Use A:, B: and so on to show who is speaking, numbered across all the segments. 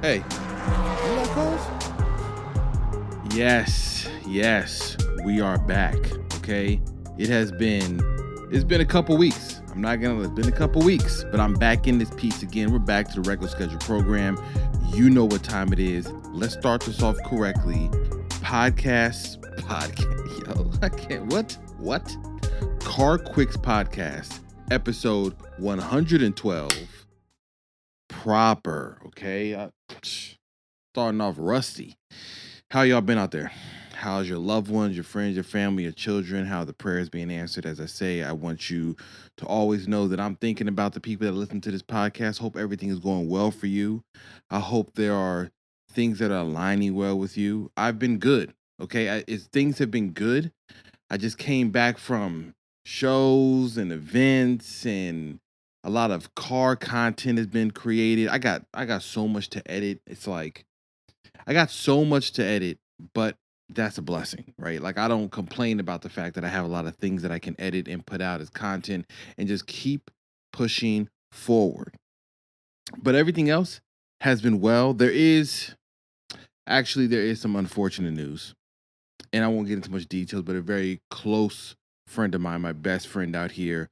A: Hey, you like cars? Yes, we are back. Okay, it's been a couple weeks. It's been a couple weeks, but I'm back in this piece again. We're back to the regular schedule program. You know what time it is. Let's start this off correctly. Podcast. Yo, I can't. What? CarQuicks podcast, episode 112. Proper. Okay. Starting off rusty. How y'all been out there? How's your loved ones, your friends, your family, your children? How are the prayers being answered? As I say, I want you to always know that I'm thinking about the people that listen to this podcast. Hope everything is going well for you. I hope there are things that are aligning well with you. I've been good. Okay. Things have been good. I just came back from shows and events, and a lot of car content has been created. I got so much to edit. It's like I got so much to edit, but that's a blessing, right? Like, I don't complain about the fact that I have a lot of things that I can edit and put out as content and just keep pushing forward. But everything else has been well. There is some unfortunate news, and I won't get into much details, but a very close friend of mine, my best friend out here,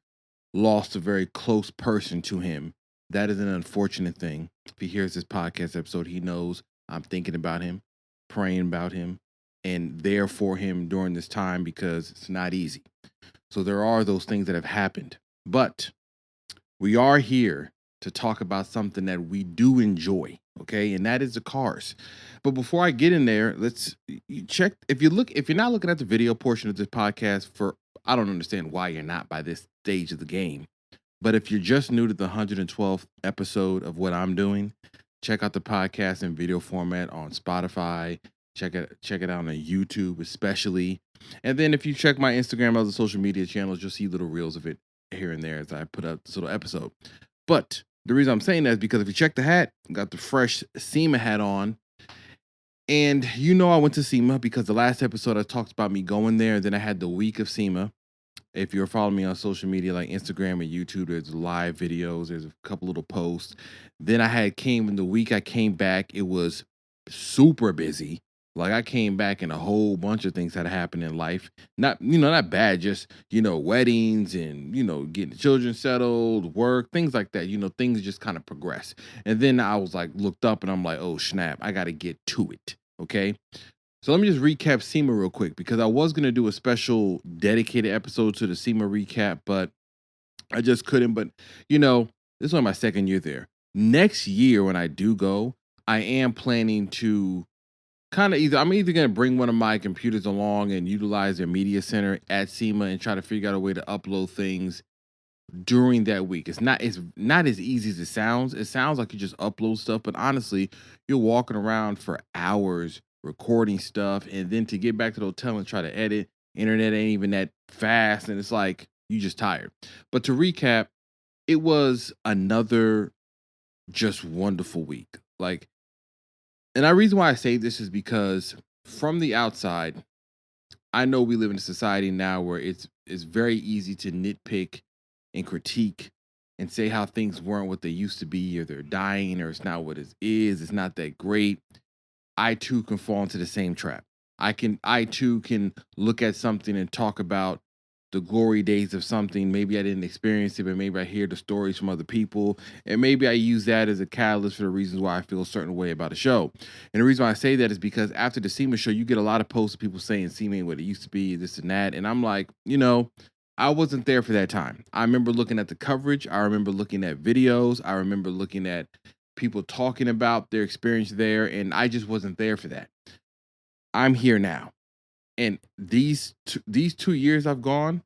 A: lost a very close person to him. That is an unfortunate thing. If he hears this podcast episode, he knows I'm thinking about him, praying about him, and there for him during this time, because it's not easy. So there are those things that have happened. But we are here to talk about something that we do enjoy, okay? And that is the cars. But before I get in there, you check. If you're not looking at the video portion of this podcast, I don't understand why you're not by this stage of the game. But if you're just new to the 112th episode of what I'm doing, check out the podcast in video format on Spotify. Check it out on YouTube, especially. And then if you check my Instagram and other social media channels, you'll see little reels of it here and there as I put up this little episode. But the reason I'm saying that is because if you check the hat, I got the fresh SEMA hat on. And I went to SEMA because the last episode I talked about me going there. And then I had the week of SEMA. If you're following me on social media like Instagram and YouTube, there's live videos. There's a couple little posts. Then the week I came back, it was super busy. Like, I came back and a whole bunch of things had happened in life. Not bad, just, weddings and, getting the children settled, work, things like that. Things just kind of progress. And then I was like, looked up and I'm like, oh, snap, I got to get to it. Okay. So let me just recap SEMA real quick, because I was going to do a special dedicated episode to the SEMA recap, but I just couldn't. But, this is only my second year there. Next year when I do go, I am planning to I'm either going to bring one of my computers along and utilize their media center at SEMA and try to figure out a way to upload things during that week. It's not as easy as it sounds. It sounds like you just upload stuff, but honestly, you're walking around for hours recording stuff, and then to get back to the hotel and try to edit, internet ain't even that fast, and it's like you just tired. But to recap, it was another just wonderful week. And the reason why I say this is because from the outside, I know we live in a society now where it's very easy to nitpick and critique and say how things weren't what they used to be, or they're dying, or it's not what it is. It's not that great. I too can fall into the same trap. I too can look at something and talk about the glory days of something. Maybe I didn't experience it, but maybe I hear the stories from other people, and maybe I use that as a catalyst for the reasons why I feel a certain way about a show. And the reason why I say that is because after the SEMA show, you get a lot of posts of people saying SEMA ain't what it used to be, this and that. And I'm like, I wasn't there for that time. I remember looking at the coverage. I remember looking at videos. I remember looking at people talking about their experience there, and I just wasn't there for that. I'm here now. And these 2 years I've gone,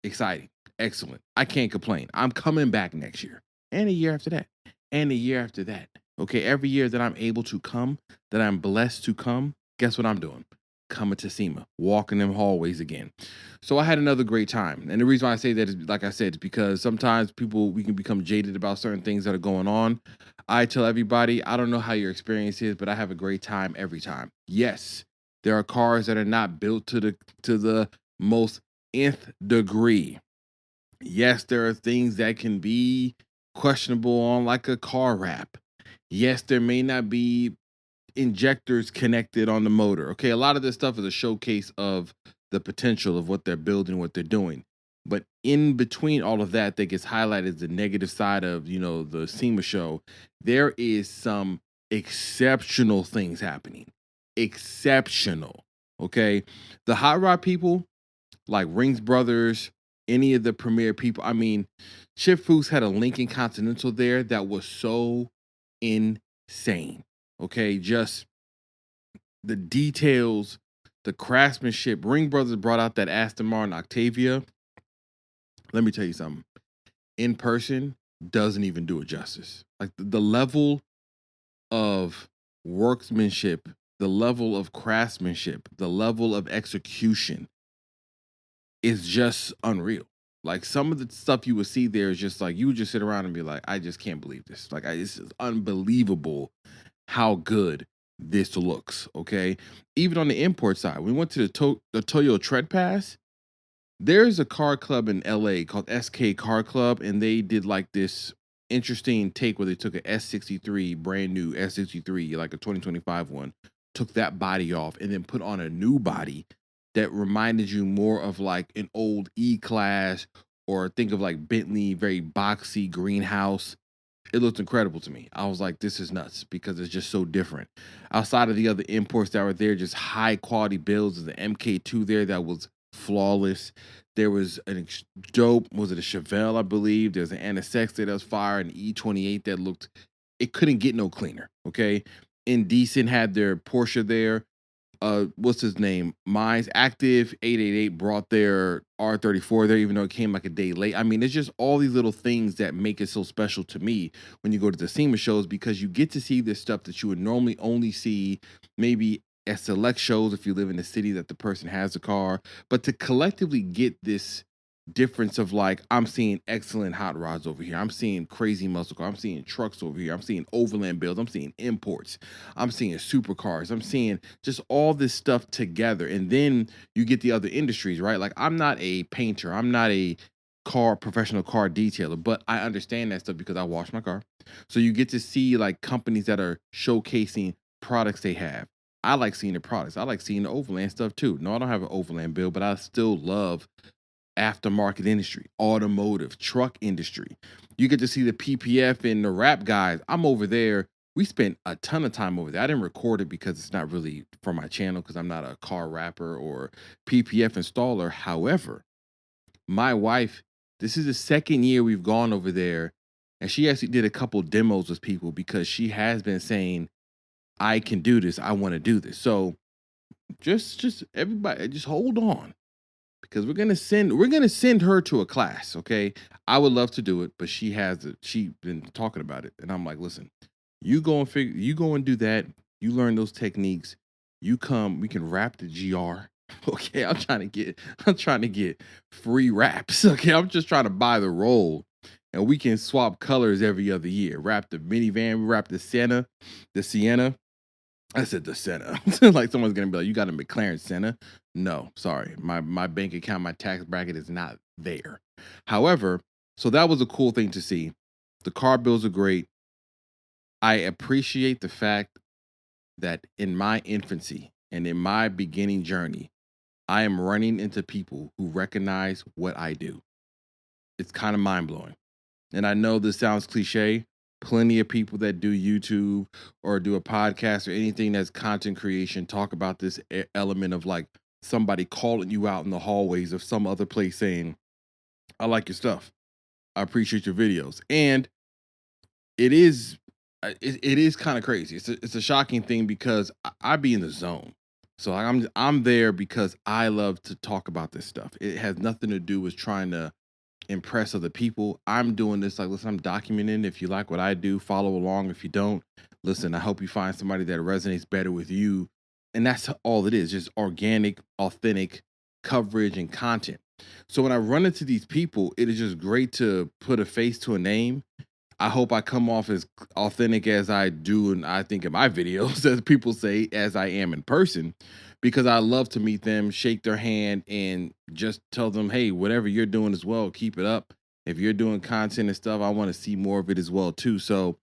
A: exciting, excellent. I can't complain. I'm coming back next year, and a year after that, and a year after that. Okay, every year that I'm able to come, that I'm blessed to come, guess what I'm doing? Coming to SEMA, walking them hallways again. So I had another great time. And the reason why I say that is, like I said, is because sometimes we can become jaded about certain things that are going on. I tell everybody, I don't know how your experience is, but I have a great time every time. Yes, there are cars that are not built to the most nth degree. Yes, there are things that can be questionable on like a car wrap. Yes, there may not be injectors connected on the motor. Okay, a lot of this stuff is a showcase of the potential of what they're building, what they're doing. But in between all of that, that gets highlighted as the negative side of, the SEMA show. There is some exceptional things happening. Exceptional. Okay, the hot rod people like Rings Brothers, any of the premier people. I mean, Chip Foose had a Lincoln Continental there that was so insane. Okay, just the details, the craftsmanship. Ring Brothers brought out that Aston Martin Octavia. Let me tell you something. In person, doesn't even do it justice. Like the level of workmanship, the level of craftsmanship, the level of execution is just unreal. Like some of the stuff you would see there is just like you would just sit around and be like, I just can't believe this. Like, it's unbelievable how good this looks. Okay, even on the import side, we went to the Toyo Tread Pass. There's a car club in LA called SK Car Club, and they did like this interesting take where they took a S63, brand new S63, like a 2025 one, took that body off and then put on a new body that reminded you more of like an old E-Class, or think of like Bentley, very boxy greenhouse. It looked incredible to me. I was like, this is nuts because it's just so different. Outside of the other imports that were there, just high quality builds. There's the MK2 there that was flawless. There was dope, was it a Chevelle, I believe? There's an NSX that was fire, an E28 that looked, it couldn't get no cleaner. Okay. Indecent had their Porsche there. What's his name? Mine's Active 888 brought their R34 there, even though it came like a day late. I mean, it's just all these little things that make it so special to me when you go to the SEMA shows, because you get to see this stuff that you would normally only see maybe at select shows if you live in the city that the person has a car. But to collectively get this difference of like, I'm seeing excellent hot rods over here, I'm seeing crazy muscle car, I'm seeing trucks over here, I'm seeing overland builds, I'm seeing imports, I'm seeing supercars, I'm seeing just all this stuff together. And then you get the other industries, right? Like, I'm not a painter, I'm not a professional car detailer, but I understand that stuff because I wash my car. So you get to see like companies that are showcasing products they have. I like seeing the products. I like seeing the overland stuff too. No, I don't have an overland build, but I still love aftermarket industry, automotive, truck industry. You get to see the PPF and the rap guys. I'm over there. We spent a ton of time over there. I didn't record it because it's not really for my channel because I'm not a car rapper or PPF installer. However, my wife, this is the second year we've gone over there, and she actually did a couple demos with people because she has been saying, I can do this. I want to do this. So just everybody, just hold on, because we're gonna send her to a class. Okay, I would love to do it, but she been talking about it, and I'm like, listen, you go and do that. You learn those techniques. You come, we can wrap the GR. Okay, I'm trying to get free wraps. Okay, I'm just trying to buy the roll, and we can swap colors every other year. Wrap the minivan, we wrap the Sienna. I said the Senna. Like someone's gonna be like, you got a McLaren Senna? No, sorry. My bank account, my tax bracket is not there. However, so that was a cool thing to see. The car bills are great. I appreciate the fact that in my infancy and in my beginning journey, I am running into people who recognize what I do. It's kind of mind blowing. And I know this sounds cliche. Plenty of people that do YouTube or do a podcast or anything that's content creation talk about this element of like somebody calling you out in the hallways of some other place saying, I like your stuff. I appreciate your videos. And it is it is kind of crazy. It's a shocking thing because I be in the zone. So I'm there because I love to talk about this stuff. It has nothing to do with trying to impress other people. I'm doing this like, listen, I'm documenting. If you like what I do, follow along. If you don't, listen, I hope you find somebody that resonates better with you. And that's all it is, just organic, authentic coverage and content. So when I run into these people, it is just great to put a face to a name. I hope I come off as authentic as I do, and I think in my videos, as people say, as I am in person, because I love to meet them, shake their hand, and just tell them, hey, whatever you're doing as well, keep it up. If you're doing content and stuff, I want to see more of it as well too. So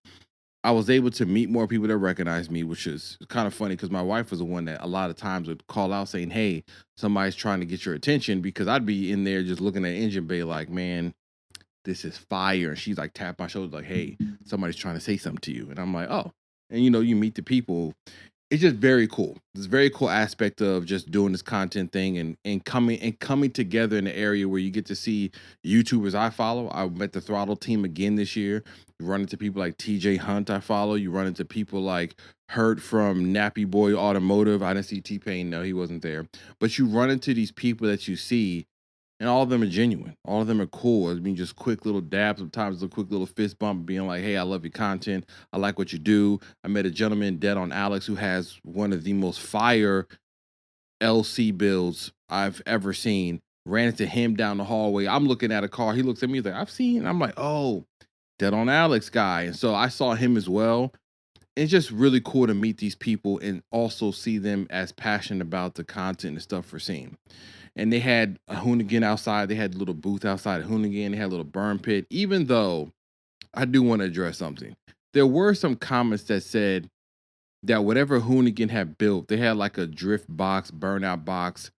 A: I was able to meet more people that recognize me, which is kind of funny because my wife was the one that a lot of times would call out saying, "Hey, somebody's trying to get your attention," because I'd be in there just looking at engine bay like, "Man, this is fire." And she's like, tap my shoulder like, "Hey, somebody's trying to say something to you." And I'm like, "Oh." And you meet the people. It's just very cool. This very cool aspect of just doing this content thing and coming together in the area where you get to see YouTubers I follow. I met the Throttle team again this year. You run into people like TJ Hunt I follow. You run into people like Hurt from Nappy Boy Automotive. I didn't see T-Pain, no, he wasn't there. But you run into these people that you see, and all of them are genuine. All of them are cool. I mean, just quick little dabs, sometimes a quick little fist bump, being like, "Hey, I love your content. I like what you do." I met a gentleman, Dead on Alex, who has one of the most fire LC builds I've ever seen. Ran into him down the hallway. I'm looking at a car. He looks at me, he's like, "I've seen." I'm like, "Oh, Dead on Alex guy." And so I saw him as well. It's just really cool to meet these people and also see them as passionate about the content and stuff we're seeing. And they had a Hoonigan outside. They had a little booth outside of Hoonigan. They had a little burn pit. Even though I do want to address something, there were some comments that said that whatever Hoonigan had built, they had like a drift box, burnout box.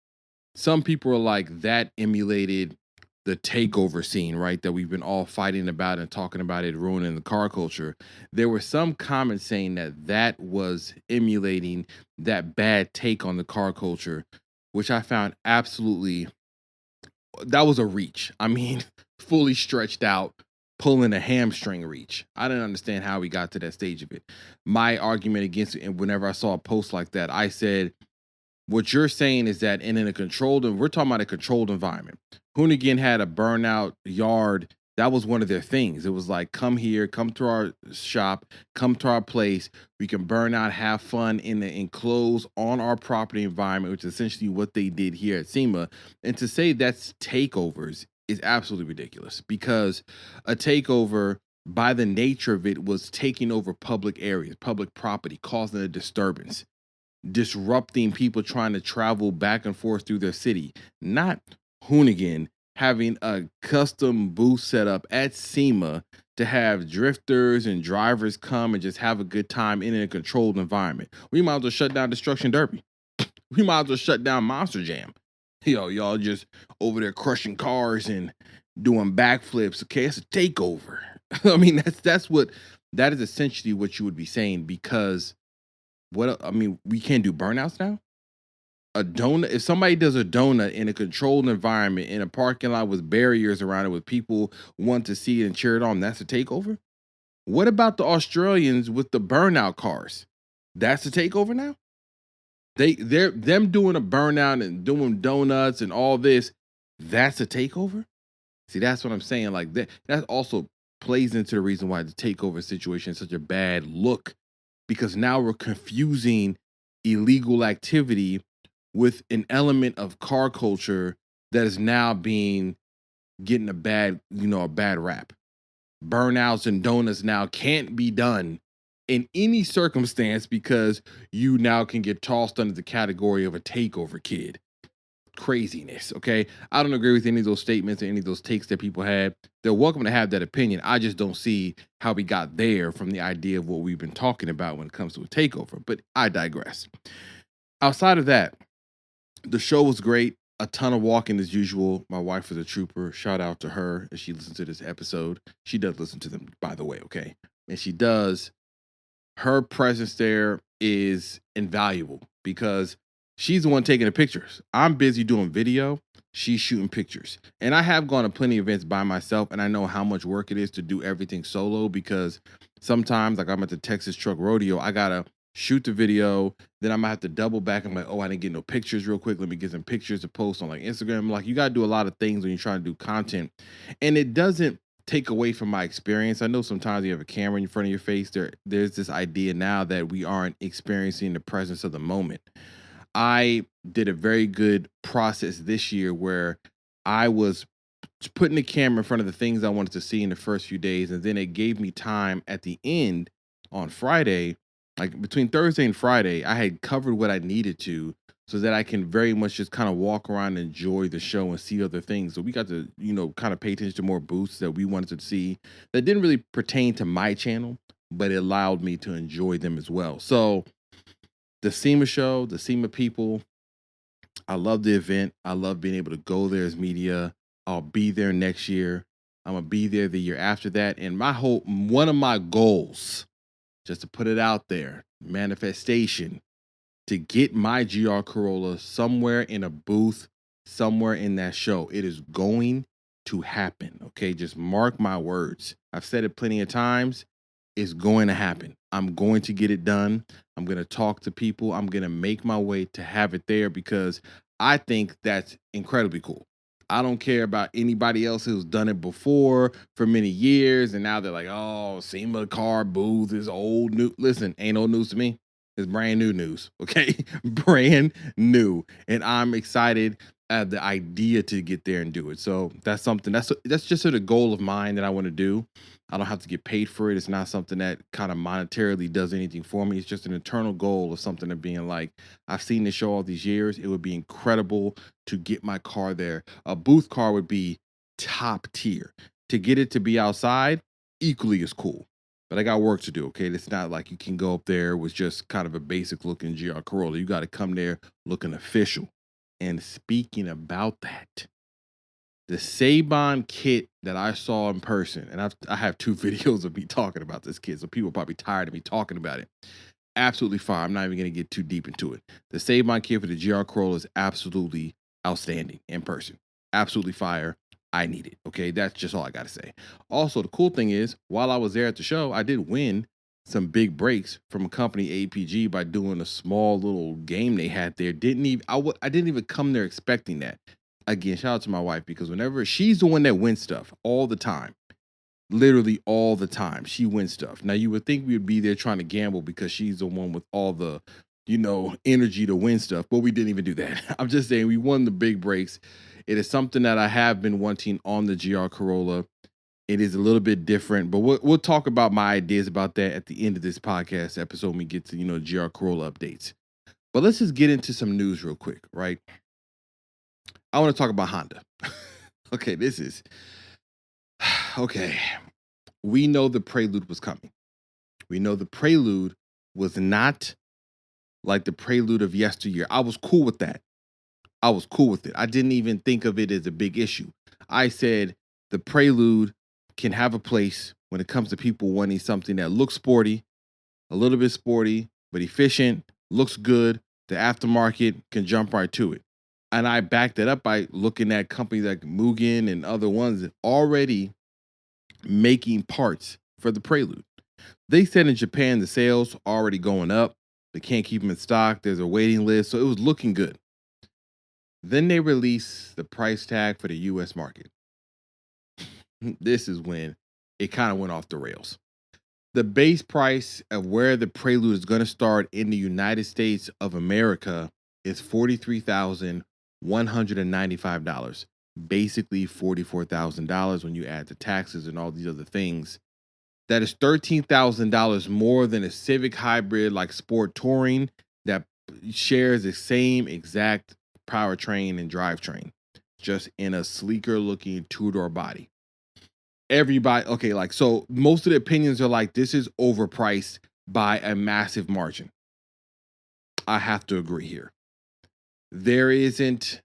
A: Some people are like that emulated the takeover scene, right? That we've been all fighting about and talking about it ruining the car culture. There were some comments saying that that was emulating that bad take on the car culture, which I found absolutely, that was a reach. I mean, fully stretched out, pulling a hamstring reach. I didn't understand how we got to that stage of it. My argument against it, and whenever I saw a post like that, I said, what you're saying is that in a controlled, and we're talking about a controlled environment. Hoonigan had a burnout yard. That was one of their things. It was like, come here, come to our shop, come to our place. We can burn out, have fun in the enclosed on our property environment, which is essentially what they did here at SEMA. And to say that's takeovers is absolutely ridiculous, because a takeover, by the nature of it, was taking over public areas, public property, causing a disturbance, disrupting people trying to travel back and forth through their city. Not Hoonigan having a custom booth set up at SEMA to have drifters and drivers come and just have a good time in a controlled environment. We might as well shut down Destruction Derby. We might as well shut down Monster Jam. Y'all just over there crushing cars and doing backflips. Okay, it's a takeover. I mean, that is essentially what you would be saying, because we can't do burnouts now. A donut, if somebody does a donut in a controlled environment in a parking lot with barriers around it, with people want to see it and cheer it on, that's a takeover. What about the Australians with the burnout cars? That's a takeover now. They're them doing a burnout and doing donuts and all this. That's a takeover. See, that's what I'm saying. Like that also plays into the reason why the takeover situation is such a bad look, because now we're confusing illegal activity with an element of car culture that is now getting a bad rap. Burnouts and donuts now can't be done in any circumstance because you now can get tossed under the category of a takeover kid. Craziness. Okay, I don't agree with any of those statements or any of those takes that people had. They're welcome to have that opinion. I just don't see how we got there from the idea of what we've been talking about when it comes to a takeover, but I digress. Outside of that, the show was great. A ton of walking as usual. My wife is a trooper. Shout out to her if she listens to this episode. She does listen to them, by the way, okay? And she does. Her presence there is invaluable because she's the one taking the pictures. I'm busy doing video. She's shooting pictures. And I have gone to plenty of events by myself, and I know how much work it is to do everything solo, because sometimes, like I'm at the Texas Truck Rodeo, I got to shoot the video, then I might have to double back. I'm like, oh, I didn't get no pictures real quick. Let me get some pictures to post on like Instagram. Like, you got to do a lot of things when you're trying to do content. And it doesn't take away from my experience. I know sometimes you have a camera in front of your face. There's this idea now that we aren't experiencing the presence of the moment. I did a very good process this year where I was putting the camera in front of the things I wanted to see in the first few days. And then it gave me time at the end on Friday, like between Thursday and Friday, I had covered what I needed to, so that I can very much just kind of walk around and enjoy the show and see other things. So we got to, kind of pay attention to more booths that we wanted to see that didn't really pertain to my channel, but it allowed me to enjoy them as well. So the SEMA show, the SEMA people, I love the event. I love being able to go there as media. I'll be there next year. I'm gonna be there the year after that. And one of my goals, just to put it out there, manifestation, to get my GR Corolla somewhere in a booth, somewhere in that show. It is going to happen. Okay, just mark my words. I've said it plenty of times. It's going to happen. I'm going to get it done. I'm going to talk to people. I'm going to make my way to have it there because I think that's incredibly cool. I don't care about anybody else who's done it before for many years. And now they're like, oh, SEMA car booth is old new. Listen, ain't old news to me. It's brand new news. Okay. Brand new. And I'm excited at the idea to get there and do it. So that's something that's just sort of goal of mine that I want to do. I don't have to get paid for it. It's not something that kind of monetarily does anything for me. It's just an internal goal of something of being like, I've seen this show all these years. It would be incredible to get my car there. A booth car would be top tier. To get it to be outside, equally as cool. But I got work to do, okay? It's not like you can go up there with just kind of a basic looking GR Corolla. You got to come there looking official. And speaking about that, the Saban kit that I saw in person, and I have 2 videos of me talking about this kit, so people are probably tired of me talking about it. Absolutely fine. I'm not even going to get too deep into it. The Saban kit for the GR Corolla is absolutely outstanding in person. Absolutely fire. I need it. Okay, that's just all I got to say. Also, the cool thing is, while I was there at the show, I did win some big breaks from a company, APG, by doing a small little game they had there. I didn't even come there expecting that. Again, shout out to my wife because whenever she's the one that wins stuff all the time, literally all the time, she wins stuff. Now you would think we would be there trying to gamble because she's the one with all the, energy to win stuff, but we didn't even do that. I'm just saying we won the big breaks. It is something that I have been wanting on the GR Corolla. It is a little bit different, but we'll talk about my ideas about that at the end of this podcast episode when we get to, GR Corolla updates. But let's just get into some news real quick, right? I want to talk about Honda. Okay, okay. We know the Prelude was coming. We know the Prelude was not like the Prelude of yesteryear. I was cool with that. I was cool with it. I didn't even think of it as a big issue. I said the Prelude can have a place when it comes to people wanting something that looks sporty, a little bit sporty, but efficient, looks good. The aftermarket can jump right to it. And I backed it up by looking at companies like Mugen and other ones that already making parts for the Prelude. They said in Japan the sales already going up. They can't keep them in stock. There's a waiting list. So it was looking good. Then they released the price tag for the US market. This is when it kind of went off the rails. The base price of where the Prelude is going to start in the United States of America is $43,195. Basically $44,000 when you add the taxes and all these other things. That is $13,000 more than a Civic Hybrid like Sport Touring that shares the same exact powertrain and drivetrain, just in a sleeker looking 2-door body. Everybody, okay, like, so most of the opinions are like, this is overpriced by a massive margin. I have to agree here. There isn't,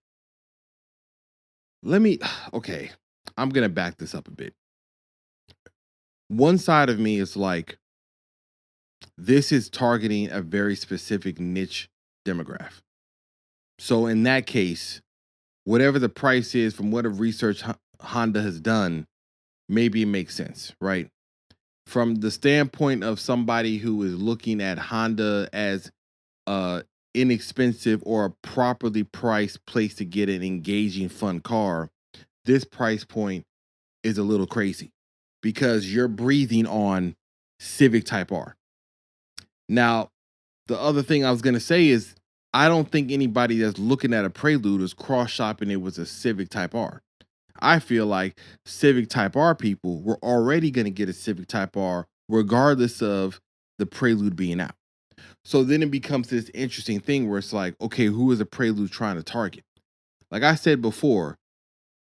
A: okay, I'm going to back this up a bit. One side of me is like, this is targeting a very specific niche demographic. So in that case, whatever the price is from whatever research Honda has done, maybe it makes sense, right? From the standpoint of somebody who is looking at Honda as a inexpensive or a properly priced place to get an engaging, fun car, this price point is a little crazy because you're breathing on Civic Type R. Now, the other thing I was going to say is I don't think anybody that's looking at a Prelude is cross-shopping it with a Civic Type R. I feel like Civic Type R people were already going to get a Civic Type R regardless of the Prelude being out. So then it becomes this interesting thing where it's like, okay, who is a Prelude trying to target? Like I said before,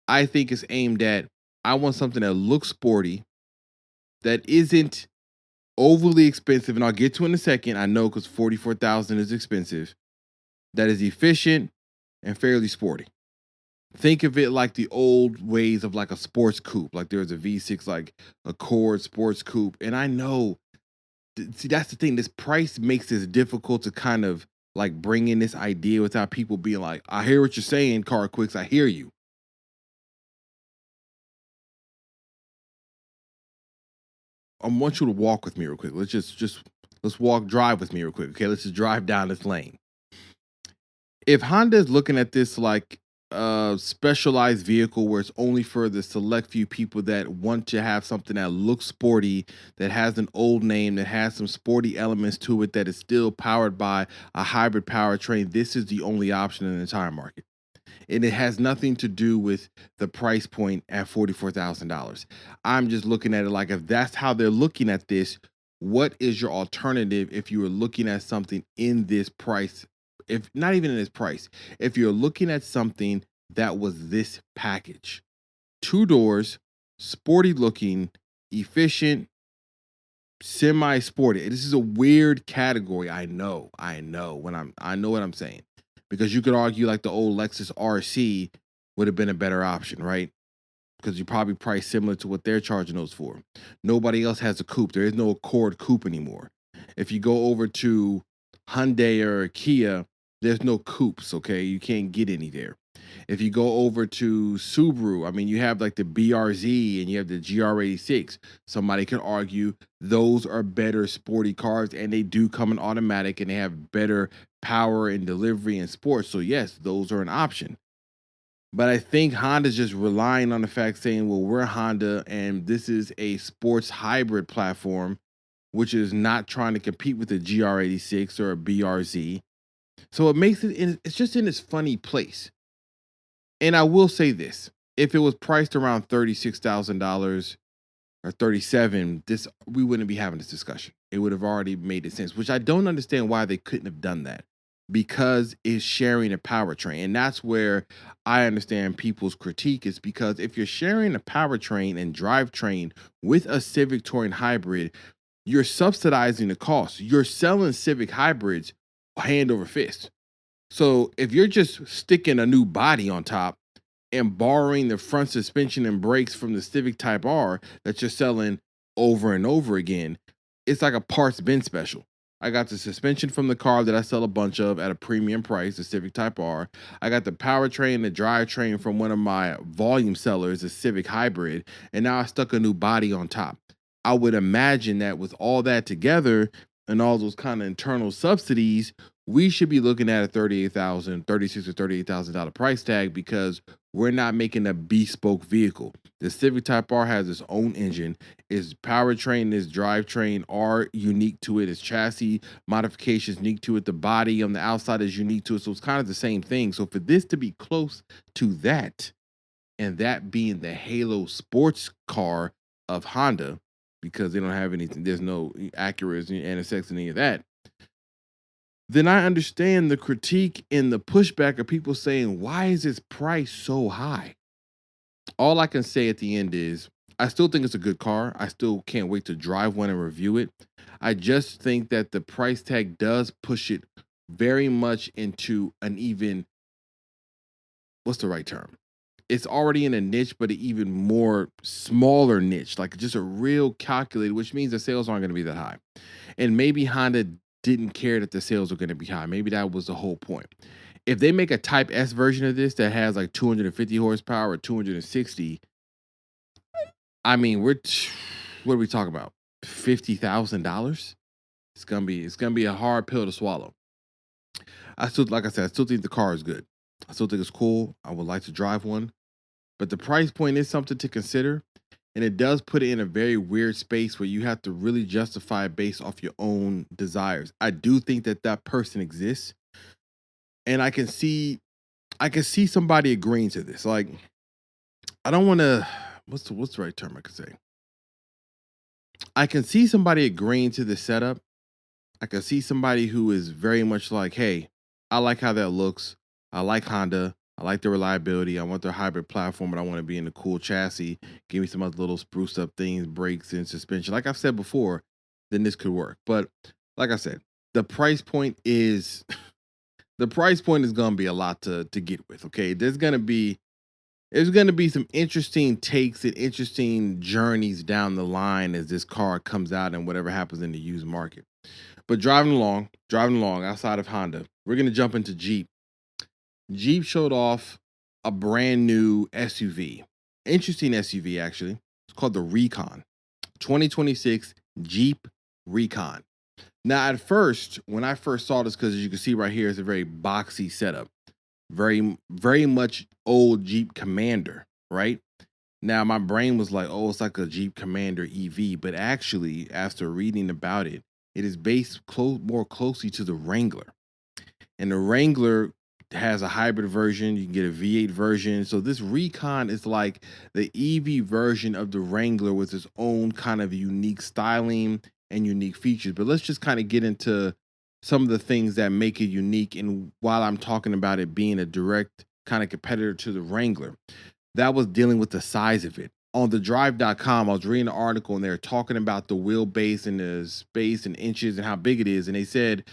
A: I think it's aimed at, I want something that looks sporty, that isn't overly expensive, and I'll get to it in a second. I know because 44,000 is expensive. That is efficient and fairly sporty. Think of it like the old ways of like a sports coupe. Like there's a V6, like Accord sports coupe. And I know, see, that's the thing. This price makes this difficult to kind of like bring in this idea without people being like, I hear what you're saying, CarQuicks. I hear you. I want you to walk with me real quick. Let's drive with me real quick. Okay, let's just drive down this lane. If Honda is looking at this like a specialized vehicle where it's only for the select few people that want to have something that looks sporty, that has an old name, that has some sporty elements to it, that is still powered by a hybrid powertrain, this is the only option in the entire market. And it has nothing to do with the price point at $44,000. I'm just looking at it like, if that's how they're looking at this, what is your alternative if you were looking at something in this price? If not even in this price, if you're looking at something that was this package, 2 doors, sporty looking, efficient, semi sporty. This is a weird category. I know I know what I'm saying, because you could argue like the old Lexus RC would have been a better option, right? Because you probably price similar to what they're charging those for. Nobody else has a coupe. There is no Accord coupe anymore. If you go over to Hyundai or Kia, there's no coupes. Okay, you can't get any there. If you go over to Subaru, I mean, you have like the BRZ and you have the GR86. Somebody could argue those are better sporty cars, and they do come in automatic and they have better power and delivery and sports. So yes, those are an option. But I think Honda's just relying on the fact saying, well, we're Honda and this is a sports hybrid platform, which is not trying to compete with a GR86 or a BRZ. So it makes it's just in this funny place. And I will say this, if it was priced around $36,000 or 37, we wouldn't be having this discussion. It would have already made sense, which I don't understand why they couldn't have done that, because it's sharing a powertrain. And that's where I understand people's critique, is because if you're sharing a powertrain and drivetrain with a Civic Touring hybrid, you're subsidizing the cost. You're selling Civic hybrids hand over fist. So if you're just sticking a new body on top and borrowing the front suspension and brakes from the Civic Type R that you're selling over and over again, it's like a parts bin special. I got the suspension from the car that I sell a bunch of at a premium price, the Civic Type R. I got the powertrain, the drivetrain from one of my volume sellers, the Civic Hybrid, and now I stuck a new body on top. I would imagine that with all that together and all those kind of internal subsidies, we should be looking at a $36,000 or $38,000 price tag, because we're not making a bespoke vehicle. The Civic Type R has its own engine. Its powertrain, its drivetrain are unique to it. Its chassis modifications unique to it. The body on the outside is unique to it. So it's kind of the same thing. So for this to be close to that, and that being the Halo sports car of Honda, because they don't have anything, there's no Acuras and NSX and any of that, then I understand the critique and the pushback of people saying, why is this price so high? All I can say at the end is, I still think it's a good car. I still can't wait to drive one and review it. I just think that the price tag does push it very much into an even, what's the right term? It's already in a niche, but an even more smaller niche, like just a real calculated, which means the sales aren't going to be that high. And maybe Honda didn't care that the sales were going to be high. Maybe that was the whole point. If they make a Type S version of this that has like 250 horsepower or 260, I mean, what are we talking about? $50,000? It's gonna be a hard pill to swallow. Like I said, I still think the car is good. I still think it's cool. I would like to drive one, but the price point is something to consider. And it does put it in a very weird space where you have to really justify it based off your own desires. I do think that that person exists, and I can see somebody agreeing to this. Like, I don't want to. What's the right term I could say? I can see somebody agreeing to the setup. I can see somebody who is very much like, hey, I like how that looks. I like Honda. I like the reliability. I want their hybrid platform, but I want to be in the cool chassis. Give me some other little spruced up things, brakes and suspension. Like I've said before, then this could work. But like I said, the price point is the price point is going to be a lot to get with. Okay, there's going to be some interesting takes and interesting journeys down the line as this car comes out and whatever happens in the used market. But driving along outside of Honda, we're going to jump into Jeep. Jeep showed off a brand new SUV. Interesting SUV, actually. It's called the Recon. 2026 Jeep Recon. Now, at first, when I first saw this, because as you can see right here, it's a very boxy setup. Very much old Jeep Commander, right? Now, my brain was like, oh, it's like a Jeep Commander EV. But actually, after reading about it, it is based more closely to the Wrangler. And the Wrangler has a hybrid version. You can get a V8 version. So this Recon is like the EV version of the Wrangler with its own kind of unique styling and unique features. But let's just kind of get into some of the things that make it unique. And while I'm talking about it being a direct kind of competitor to the Wrangler, that was dealing with the size of it. On the drive.com, I was reading an article and they were talking about the wheelbase and the space and inches and how big it is. And they said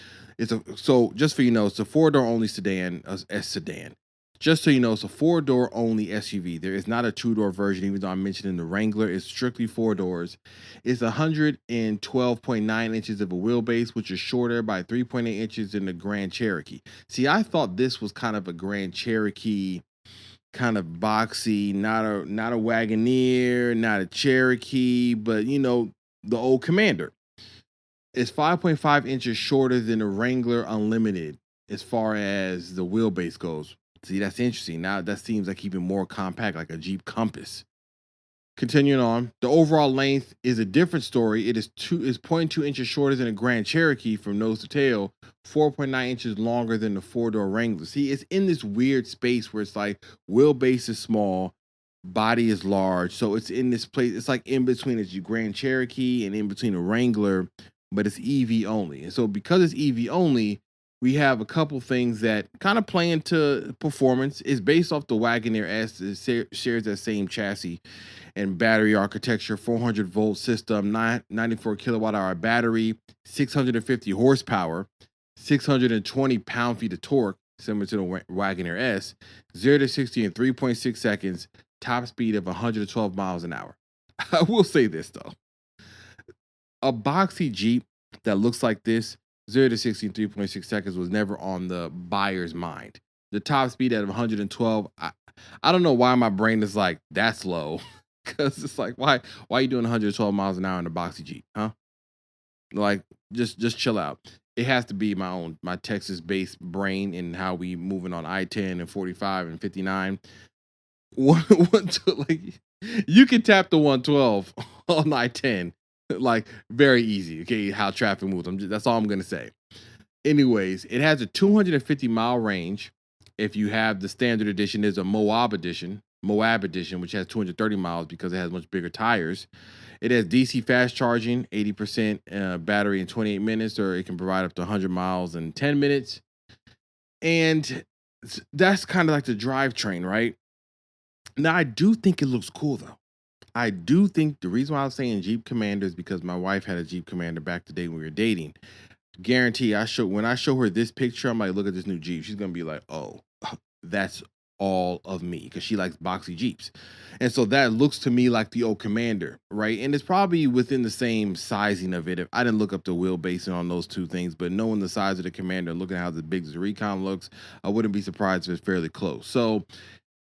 A: so just so you know, it's a 4-door only sedan, sedan. Just so you know, it's a 4-door only SUV. There is not a 2-door version, even though I'm mentioning the Wrangler. It's strictly 4 doors. It's 112.9 inches of a wheelbase, which is shorter by 3.8 inches than the Grand Cherokee. See, I thought this was kind of a Grand Cherokee, kind of boxy, not a Wagoneer, not a Cherokee, but you know, the old Commander. It's 5.5 inches shorter than the Wrangler Unlimited as far as the wheelbase goes. See, that's interesting. Now that seems like even more compact, like a Jeep Compass. Continuing on, the overall length is a different story. It is 0.2 inches shorter than a Grand Cherokee from nose to tail, 4.9 inches longer than the 4-door Wrangler. See, it's in this weird space where it's like wheelbase is small, body is large. So it's in this place. It's like in between a Grand Cherokee and in between a Wrangler, but it's EV only. And so because it's EV only, we have a couple things that kind of play into performance. It's based off the Wagoneer S. It shares that same chassis and battery architecture, 400-volt system, 94 kilowatt hour battery, 650 horsepower, 620 pound-feet of torque, similar to the Wagoneer S, 0 to 60 in 3.6 seconds, top speed of 112 miles an hour. I will say this, though. A boxy Jeep that looks like this, 0 to 60 in 3.6 seconds, was never on the buyer's mind. The top speed at 112, I don't know why my brain is like, that's low. Because it's like, why are you doing 112 miles an hour in a boxy Jeep, huh? Like, just chill out. It has to be my Texas-based brain and how we moving on I-10 and 45 and 59. Like, you can tap the 112 on I-10, like, very easy. Okay, how traffic moves. That's all I'm gonna say. Anyways, it has a 250-mile range. If you have the standard edition, there's a Moab edition, which has 230 miles because it has much bigger tires. It has DC fast charging, 80% battery in 28 minutes, or it can provide up to 100 miles in 10 minutes. And that's kind of like the drivetrain, right? Now, I do think it looks cool, though. I do think the reason why I was saying Jeep Commander is because my wife had a Jeep Commander back the day when we were dating. Guarantee when I show her this picture, I'm like, look at this new Jeep. She's gonna be like, oh, that's all of me, because she likes boxy Jeeps. And so that looks to me like the old Commander, right? And it's probably within the same sizing of it. If I didn't look up the wheelbase on those two things, but knowing the size of the Commander and looking at how big the Recon looks, I wouldn't be surprised if it's fairly close. So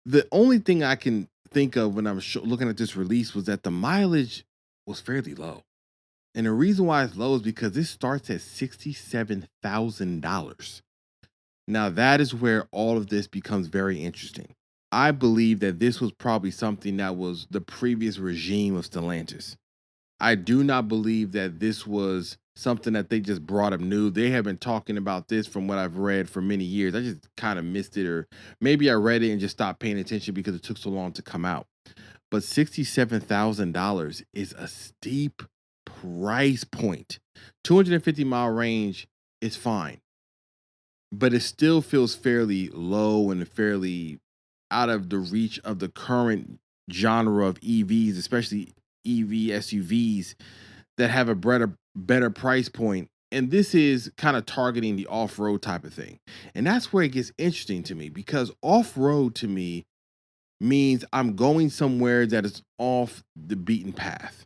A: the only thing I can think of when I'm looking at this release was that the mileage was fairly low. And the reason why it's low is because this starts at $67,000. Now, that is where all of this becomes very interesting. I believe that this was probably something that was the previous regime of Stellantis. I do not believe that this was something that they just brought up new. They have been talking about this from what I've read for many years. I just kind of missed it, or maybe I read it and just stopped paying attention because it took so long to come out. But $67,000 is a steep price point. 250-mile range is fine, but it still feels fairly low and fairly out of the reach of the current genre of EVs, especially EV SUVs that have a better price point. And this is kind of targeting the off-road type of thing. And that's where it gets interesting to me, because off-road to me means I'm going somewhere that is off the beaten path.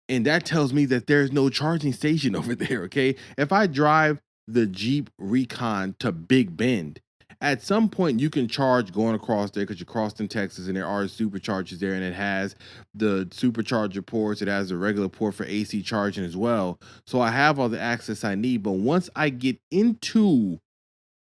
A: And that tells me that there's no charging station over there, okay? If I drive the Jeep Recon to Big Bend, at some point you can charge going across there because you crossed in Texas and there are superchargers there, and it has the supercharger ports, it has a regular port for AC charging as well. So I have all the access I need. But once I get into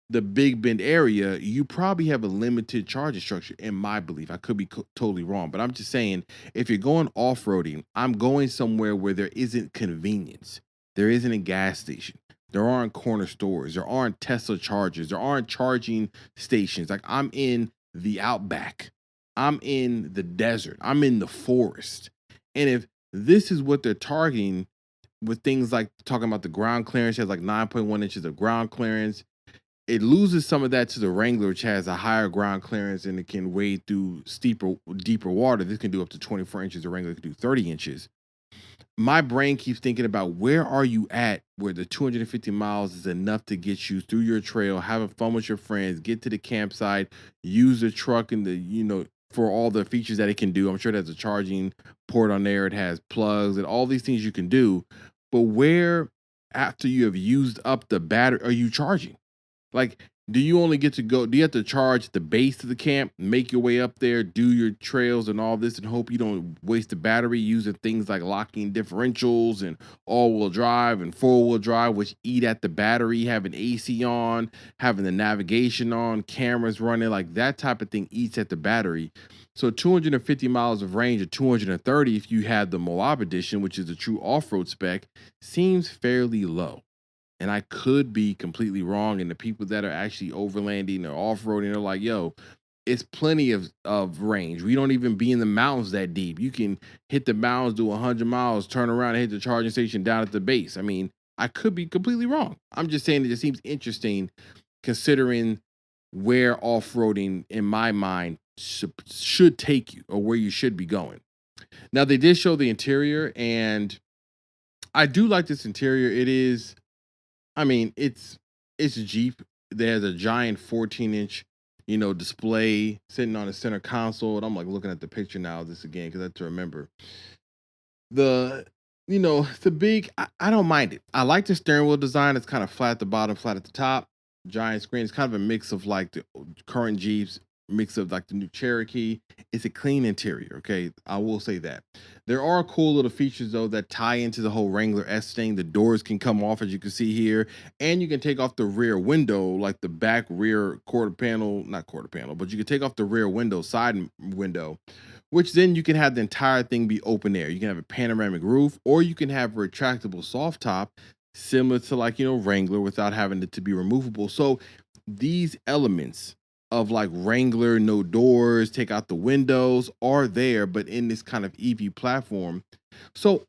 A: the Big Bend area, you probably have a limited charging structure, in my belief. I could be totally wrong, but I'm just saying, if you're going off-roading, I'm going somewhere where there isn't convenience. There isn't a gas station. There aren't corner stores. There aren't Tesla chargers. There aren't charging stations. Like, I'm in the outback. I'm in the desert. I'm in the forest. And if this is what they're targeting with things like talking about the ground clearance, has like 9.1 inches of ground clearance, it loses some of that to the Wrangler, which has a higher ground clearance and it can wade through deeper water. This can do up to 24 inches. The Wrangler can do 30 inches. My brain keeps thinking about, where are you at where the 250 miles is enough to get you through your trail, having fun with your friends, get to the campsite, use the truck and for all the features that it can do. I'm sure there's a charging port on there. It has plugs and all these things you can do. But where, after you have used up the battery, are you charging? Like, do you only get to go? Do you have to charge at the base of the camp, make your way up there, do your trails and all this, and hope you don't waste the battery using things like locking differentials and all-wheel drive and four-wheel drive, which eat at the battery, having AC on, having the navigation on, cameras running, like that type of thing eats at the battery. So 250 miles of range, or 230 if you had the Moab edition, which is a true off-road spec, seems fairly low. And I could be completely wrong. And the people that are actually overlanding or off-roading are like, yo, it's plenty of range. We don't even be in the mountains that deep. You can hit the mountains, do 100 miles, turn around and hit the charging station down at the base. I mean, I could be completely wrong. I'm just saying it just seems interesting, considering where off-roading, in my mind, should take you, or where you should be going. Now, they did show the interior, and I do like this interior. It is, I mean, it's a Jeep. There's a giant 14-inch, display sitting on the center console. And I'm like looking at the picture now of this again because I have to remember. The, the big, I don't mind it. I like the steering wheel design. It's kind of flat at the bottom, flat at the top. Giant screen. It's kind of a mix of like the current Jeeps, mix of like the new Cherokee. It's a clean interior. Okay, I will say that. There are cool little features though that tie into the whole Wrangler S thing. The doors can come off, as you can see here, and you can take off the rear window, like the back rear quarter panel, not quarter panel, but you can take off the rear window, side window, which then you can have the entire thing be open air. You can have a panoramic roof, or you can have a retractable soft top, similar to like, Wrangler, without having it to be removable. So these elements of like Wrangler, no doors, take out the windows, are there, but in this kind of EV platform. So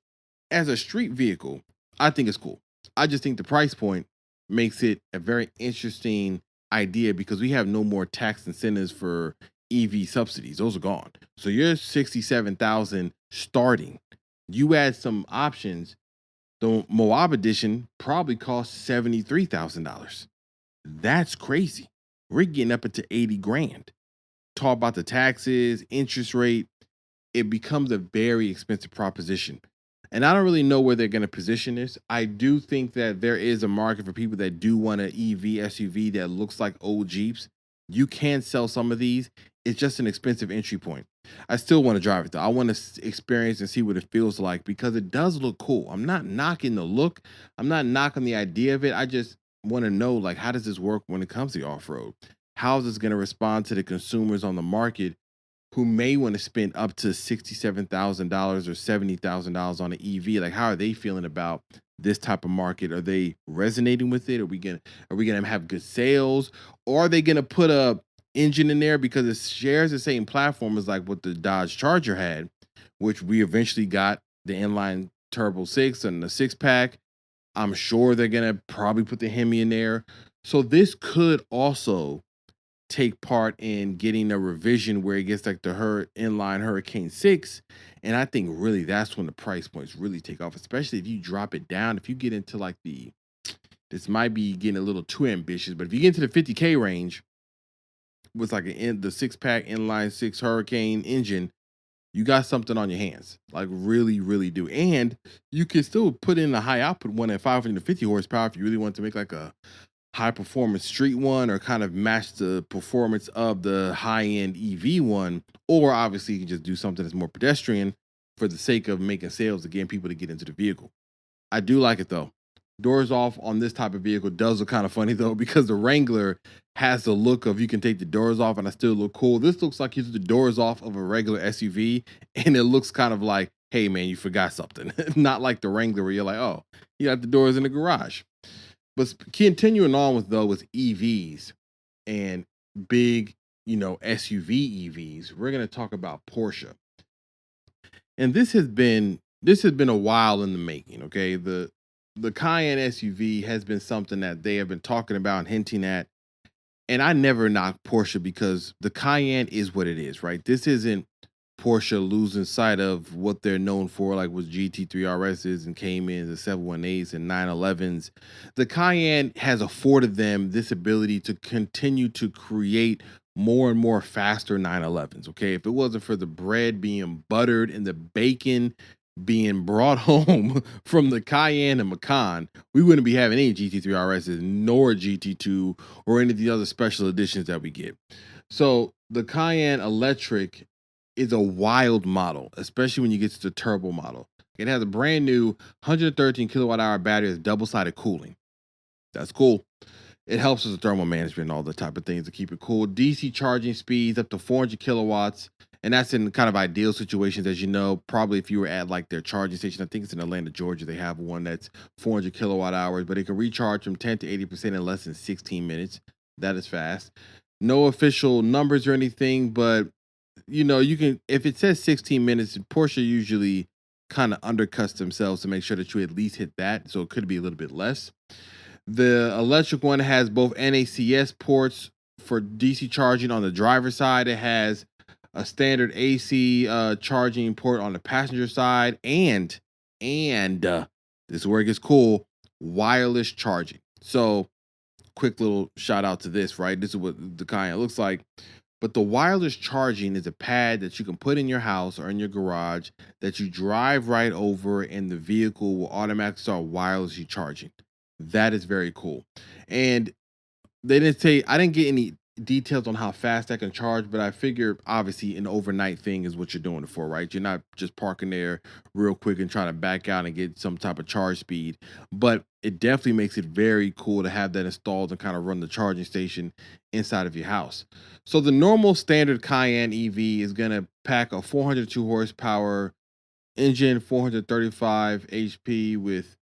A: as a street vehicle, I think it's cool. I just think the price point makes it a very interesting idea, because we have no more tax incentives for EV subsidies. Those are gone. So you're 67,000 starting. You add some options. The Moab edition probably costs $73,000. That's crazy. We're getting up into 80 grand. Talk about the taxes, interest rate. It becomes a very expensive proposition. And I don't really know where they're going to position this. I do think that there is a market for people that do want an EV SUV that looks like old Jeeps. You can sell some of these. It's just an expensive entry point. I still want to drive it though. I want to experience and see what it feels like, because it does look cool. I'm not knocking the look. I'm not knocking the idea of it. I just want to know, like, how does this work when it comes to off-road? How is this going to respond to the consumers on the market who may want to spend up to $67,000 or $70,000 on an EV? Like, how are they feeling about this type of market? Are they resonating with it? Are we gonna have good sales, or are they gonna put a engine in there because it shares the same platform as like what the Dodge Charger had, which we eventually got the inline turbo 6 and the 6-pack? I'm sure they're gonna probably put the Hemi in there. So this could also take part in getting a revision where it gets like the inline Hurricane 6. And I think really that's when the price points really take off, especially if you drop it down. If you get into like this might be getting a little too ambitious, but if you get into the 50K range with like the 6-pack inline 6 Hurricane engine, you got something on your hands. Like really, really do. And you can still put in a high output one at 550 horsepower if you really want to make like a high performance street one or kind of match the performance of the high end EV one. Or obviously you can just do something that's more pedestrian for the sake of making sales to get people to get into the vehicle. I do like it though. Doors off on this type of vehicle does look kind of funny though, because the Wrangler has the look of you can take the doors off and I still look cool. This looks like you took the doors off of a regular SUV and it looks kind of like, hey man, you forgot something. Not like the Wrangler where you're like, oh, you got the doors in the garage. But continuing on with EVs and big, SUV EVs, we're going to talk about Porsche. And this has been a while in the making, okay? The Cayenne SUV has been something that they have been talking about and hinting at. And I never knock Porsche because the Cayenne is what it is, right? This isn't Porsche losing sight of what they're known for, like with GT3 RSs and Caymans and 718s and 911s. The Cayenne has afforded them this ability to continue to create more and more faster 911s. Okay, if it wasn't for the bread being buttered and the bacon being brought home from the Cayenne and Macan, we wouldn't be having any GT3 RSs nor GT2 or any of the other special editions that we get. So the Cayenne Electric is a wild model, especially when you get to the turbo model. It has a brand new 113 kilowatt hour battery with double-sided cooling. That's cool. It helps with the thermal management and all the type of things to keep it cool. DC charging speeds up to 400 kilowatts. And that's in kind of ideal situations, as you know. Probably if you were at like their charging station, I think it's in Atlanta, Georgia, they have one that's 400 kilowatt hours, but it can recharge from 10 to 80% in less than 16 minutes. That is fast. No official numbers or anything, but you can, if it says 16 minutes, Porsche usually kind of undercuts themselves to make sure that you at least hit that. So it could be a little bit less. The electric one has both NACS ports for DC charging on the driver's side. It has a standard AC charging port on the passenger side, and this is where it gets cool, wireless charging. So quick little shout out to this, right? This is what the Cayenne looks like. But the wireless charging is a pad that you can put in your house or in your garage that you drive right over and the vehicle will automatically start wirelessly charging. That is very cool. And they didn't say, I didn't get any details on how fast that can charge, but I figure obviously an overnight thing is what you're doing it for, right? You're not just parking there real quick and trying to back out and get some type of charge speed, but it definitely makes it very cool to have that installed and kind of run the charging station inside of your house. So the normal standard Cayenne EV is going to pack a 402 horsepower engine, 435 HP with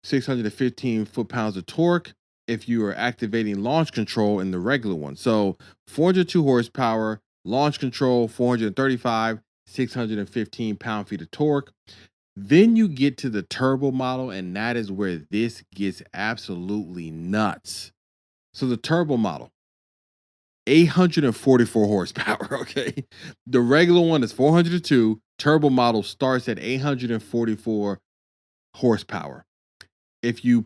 A: 615 foot-pounds of torque if you are activating launch control in the regular one. So 402 horsepower, launch control, 435, 615 pound-feet of torque. Then you get to the turbo model, and that is where this gets absolutely nuts. So the turbo model, 844 horsepower, okay? The regular one is 402. Turbo model starts at 844 horsepower. If you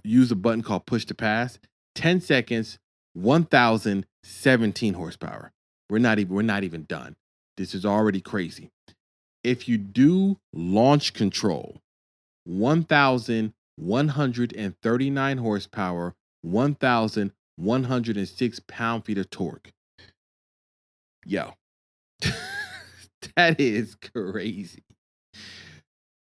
A: use a button called push to pass, 10 seconds, 1,017 horsepower. We're not even done. This is already crazy. If you do launch control, 1,139 horsepower, 1,106 pound-feet of torque. Yo, that is crazy.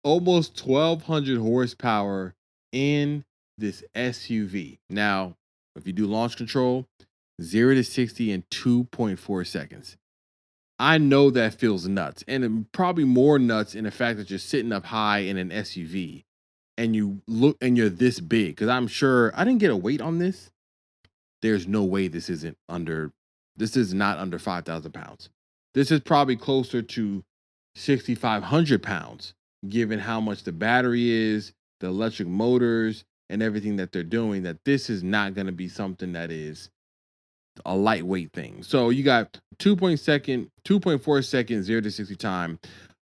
A: Almost 1,200 horsepower in this SUV. Now, if you do launch control, 0 to 60 in 2.4 seconds. I know that feels nuts, and probably more nuts in the fact that you're sitting up high in an SUV and you look and you're this big. Because I'm sure I didn't get a weight on this. There's no way this is not under 5,000 pounds. This is probably closer to 6,500 pounds, given how much the battery is, the electric motors, and everything that they're doing, that this is not going to be something that is a lightweight thing. So you got 2.4 seconds 0 to 60 time.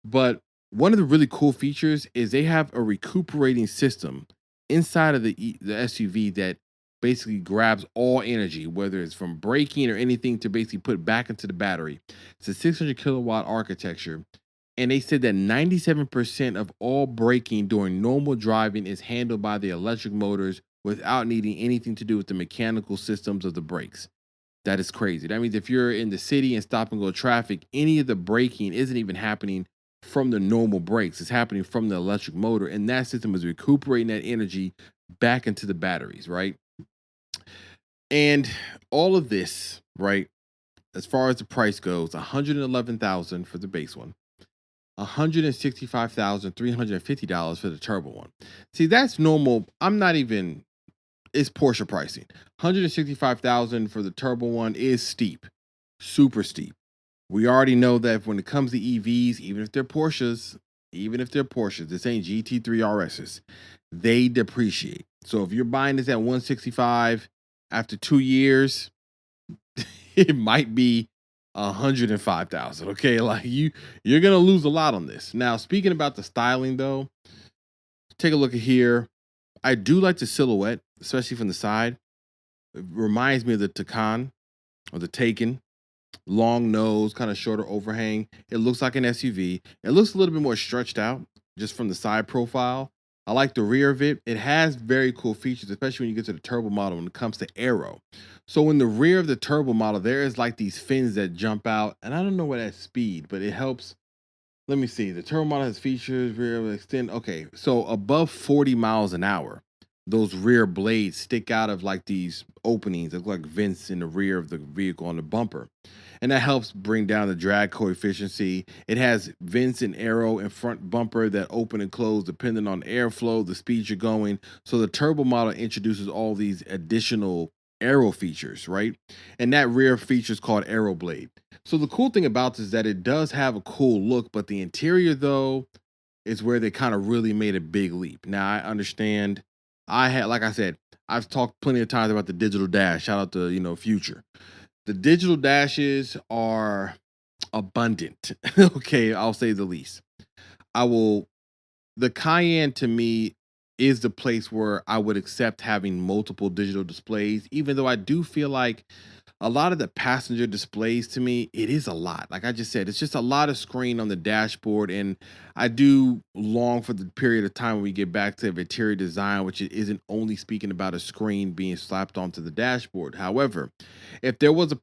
A: But one of the really cool features is they have a recuperating system inside of the SUV that basically grabs all energy, whether it's from braking or anything, to basically put back into the battery. It's a 600 kilowatt architecture. And they said that 97% of all braking during normal driving is handled by the electric motors without needing anything to do with the mechanical systems of the brakes. That is crazy. That means if you're in the city and stop and go traffic, any of the braking isn't even happening from the normal brakes. It's happening from the electric motor, and that system is recuperating that energy back into the batteries, right? And all of this, right, as far as the price goes, 111,000 for the base one, $165,350 for the turbo one. See, that's normal. I'm not even, it's Porsche pricing. 165,000 for the turbo one is steep, super steep. We already know that when it comes to EVs, even if they're Porsches, this ain't GT3 RSs, they depreciate. So if you're buying this at 165, after 2 years, it might be 105,000. Okay, like you're gonna lose a lot on this. Now, speaking about the styling though, take a look at here. I do like the silhouette, especially from the side. It reminds me of the Taycan or the Taken. Long nose, kind of shorter overhang. It looks like an SUV. It looks a little bit more stretched out just from the side profile. I like the rear of it. It has very cool features, especially when you get to the turbo model when it comes to aero. So in the rear of the turbo model, there is like these fins that jump out, and I don't know what that speed, but it helps. Let me see. The turbo model has features, rear will extend. Okay, so above 40 miles an hour, those rear blades stick out of like these openings that look like vents in the rear of the vehicle on the bumper. And that helps bring down the drag coefficient. It has vents and aero and front bumper that open and close depending on airflow, the speed you're going. So the turbo model introduces all these additional aero features, right? And that rear feature is called Aero Blade. So the cool thing about this is that it does have a cool look, but the interior though is where they kind of really made a big leap. Now I understand. Like I said, I've talked plenty of times about the digital dash. Shout out to Future. The digital dashes are abundant. Okay, I'll say the least. I will. The Cayenne to me is the place where I would accept having multiple digital displays, even though I do feel like a lot of the passenger displays to me, it is a lot. Like I just said, it's just a lot of screen on the dashboard. And I do long for the period of time when we get back to interior design, which it isn't only speaking about a screen being slapped onto the dashboard. However, if there was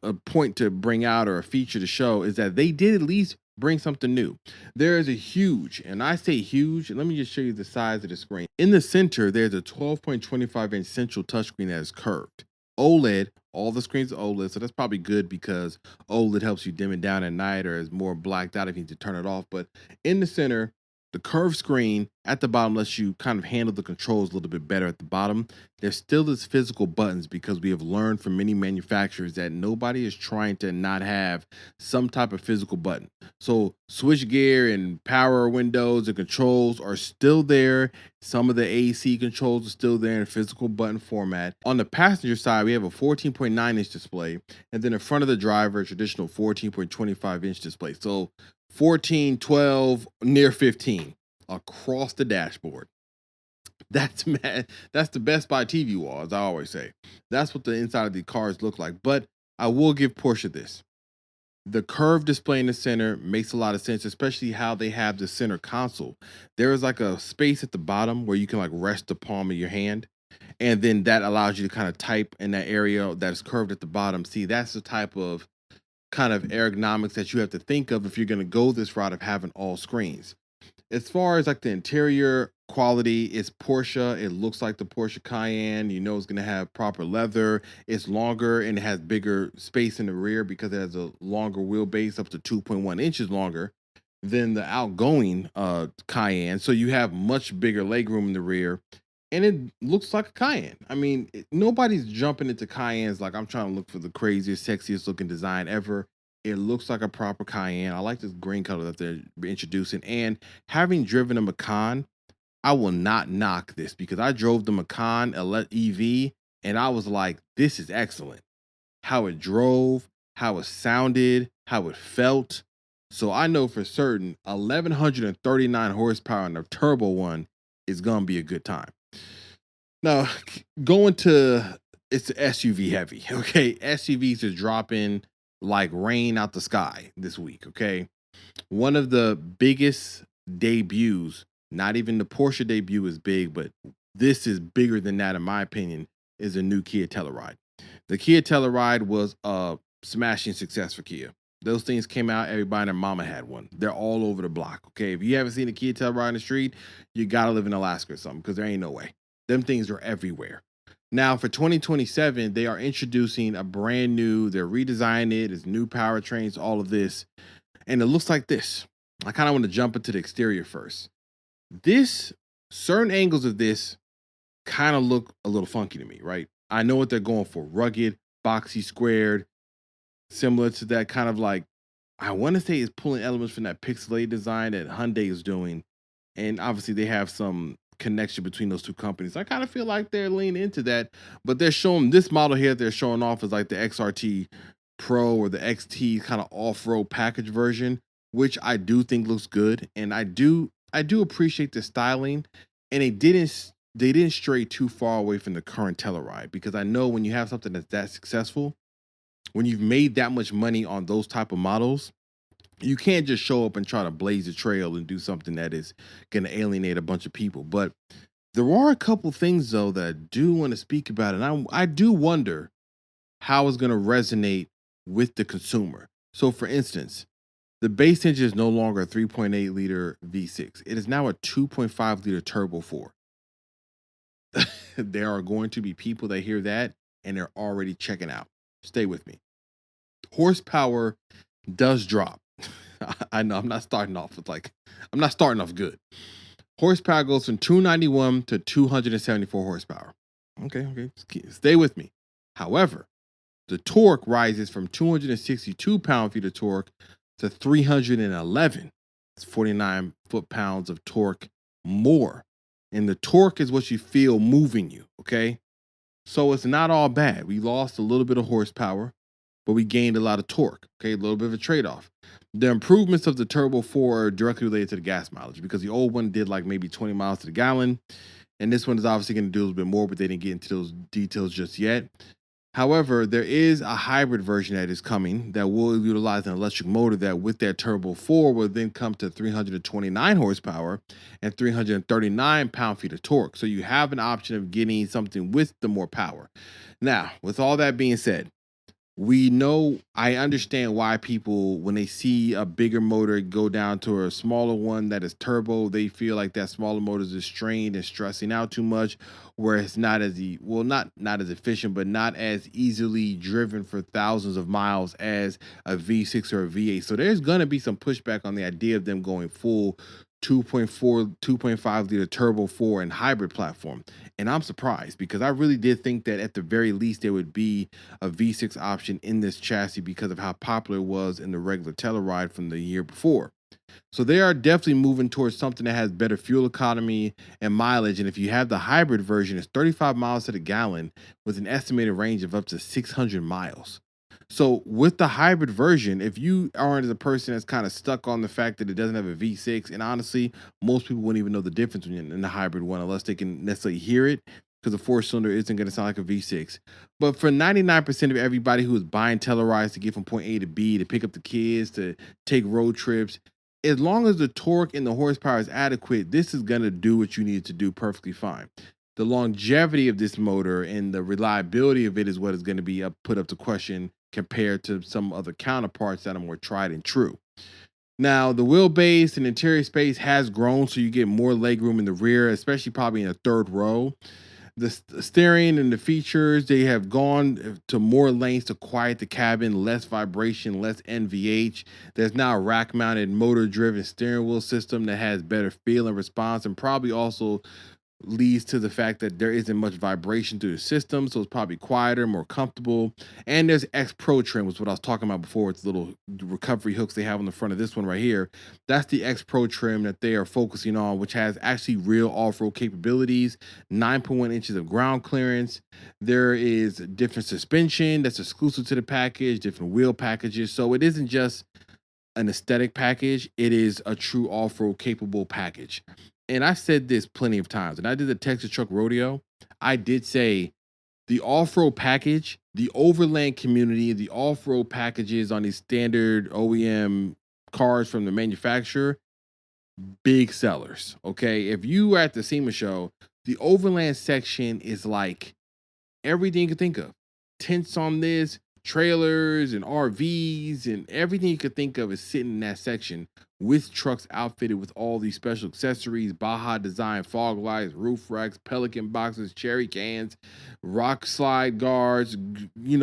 A: a point to bring out or a feature to show, is that they did at least bring something new. There is a huge, and I say huge, let me just show you the size of the screen. In the center, there's a 12.25-inch central touchscreen that is curved. OLED, all the screens are OLED, so that's probably good because OLED helps you dim it down at night or is more blacked out if you need to turn it off. But in the center, the curved screen at the bottom lets you kind of handle the controls a little bit better at the bottom. There still is physical buttons because we have learned from many manufacturers that nobody is trying to not have some type of physical button. So switch gear and power windows and controls are still there. Some of the AC controls are still there in physical button format. On the passenger side, we have a 14.9-inch display, and then in front of the driver, a traditional 14.25-inch display. So 14, 12, near 15 across the dashboard. That's mad. That's the Best Buy TV wall, as I always say. That's what the inside of the cars look like. But I will give Porsche this. The curved display in the center makes a lot of sense, especially how they have the center console. There is like a space at the bottom where you can like rest the palm of your hand. And then that allows you to kind of type in that area that is curved at the bottom. See, that's the type of kind of ergonomics that you have to think of if you're going to go this route of having all screens. As far as like the interior quality, it's Porsche. It looks like the Porsche Cayenne. You know it's going to have proper leather. It's longer and it has bigger space in the rear because it has a longer wheelbase, up to 2.1 inches longer than the outgoing Cayenne. So you have much bigger legroom in the rear. And it looks like a Cayenne. I mean, nobody's jumping into Cayennes like I'm trying to look for the craziest, sexiest looking design ever. It looks like a proper Cayenne. I like this green color that they're introducing. And having driven a Macan, I will not knock this because I drove the Macan EV and I was like, this is excellent. how it drove, how it sounded, how it felt. So I know for certain 1139 horsepower on the turbo one is gonna be a good time. Now, going to it's SUV heavy. Okay, SUVs are dropping like rain out the sky this week. Okay, one of the biggest debuts, not even the Porsche debut is big, but this is bigger than that, in my opinion, is a new Kia Telluride. The Kia Telluride was a smashing success for Kia. Those things came out, everybody and their mama had one. They're all over the block. Okay, if you haven't seen a Kia Telluride in the street, you gotta live in Alaska or something, because there ain't no way. Them things are everywhere. Now for 2027, they are introducing a brand new, they're redesigning it, it's new powertrains, all of this, and it looks like this. I kind of want to jump into the exterior first. This, certain angles of this kind of look a little funky to me, right? I know what they're going for: rugged, boxy, squared, similar to that kind of like, I want to say it's pulling elements from that pixelated design that Hyundai is doing. And obviously they have some connection between those two companies. I kind of feel like they're leaning into that, but they're showing this model here, they're showing off as like the XRT Pro or the XT kind of off-road package version, which I do think looks good. And I do appreciate the styling. And they didn't stray too far away from the current Telluride, because I know when you have something that's that successful, when you've made that much money on those type of models, you can't just show up and try to blaze a trail and do something that is going to alienate a bunch of people. But there are a couple things though that I do want to speak about, and I do wonder how it's going to resonate with the consumer. So, for instance, the base engine is no longer a 3.8 liter V6; it is now a 2.5 liter turbo 4. There are going to be people that hear that and they're already checking out. Stay with me. Horsepower does drop. I know I'm not starting off good. Horsepower goes from 291 to 274 horsepower. Okay, stay with me. However, the torque rises from 262 pound-feet of torque to 311. It's 49 foot-pounds of torque more. And the torque is what you feel moving you, okay? So it's not all bad. We lost a little bit of horsepower, but we gained a lot of torque, okay? A little bit of a trade-off. The improvements of the Turbo 4 are directly related to the gas mileage, because the old one did like maybe 20 miles to the gallon, and this one is obviously going to do a little bit more, but they didn't get into those details just yet. However, there is a hybrid version that is coming that will utilize an electric motor that, with that Turbo 4, will then come to 329 horsepower and 339 pound-feet of torque. So you have an option of getting something with the more power. Now, with all that being said, I understand why people, when they see a bigger motor go down to a smaller one that is turbo, they feel like that smaller motor is strained and stressing out too much, where it's not as not as efficient, but not as easily driven for thousands of miles as a V6 or a V8. So there's gonna be some pushback on the idea of them going full 2.4, 2.5 liter turbo 4 and hybrid platform. And I'm surprised, because I really did think that at the very least there would be a V6 option in this chassis because of how popular it was in the regular Telluride from the year before. So they are definitely moving towards something that has better fuel economy and mileage. And if you have the hybrid version, it's 35 miles to the gallon with an estimated range of up to 600 miles. So with the hybrid version, if you aren't a person that's kind of stuck on the fact that it doesn't have a V6, and honestly, most people wouldn't even know the difference in the hybrid one unless they can necessarily hear it, because a four-cylinder isn't going to sound like a V6. But for 99% of everybody who is buying Tellurides to get from point A to B, to pick up the kids, to take road trips, as long as the torque and the horsepower is adequate, this is going to do what you need to do perfectly fine. The longevity of this motor and the reliability of it is what is going to be put up to question compared to some other counterparts that are more tried and true. Now, the wheelbase and interior space has grown, so you get more legroom in the rear, especially probably in the third row. The steering and the features, they have gone to more lanes to quiet the cabin, less vibration, less NVH. There's now a rack-mounted motor-driven steering wheel system that has better feel and response, and probably also leads to the fact that there isn't much vibration through the system, so it's probably quieter, more comfortable. And there's X Pro trim, was what I was talking about before. It's little recovery hooks they have on the front of this one right here. That's the X Pro trim that they are focusing on, which has actually real off-road capabilities, 9.1 inches of ground clearance. There is different suspension that's exclusive to the package, different wheel packages. So it isn't just an aesthetic package, it is a true off-road capable package. And I said this plenty of times, and I did the Texas Truck Rodeo. I did say the off-road package, the overland community, the off-road packages on these standard OEM cars from the manufacturer, big sellers. Okay. If you were at the SEMA show, the overland section is like everything you can think of. Tents on this, trailers and RVs, and everything you could think of is sitting in that section with trucks outfitted with all these special accessories, Baja design fog lights, roof racks, Pelican boxes, cherry cans, rock slide guards,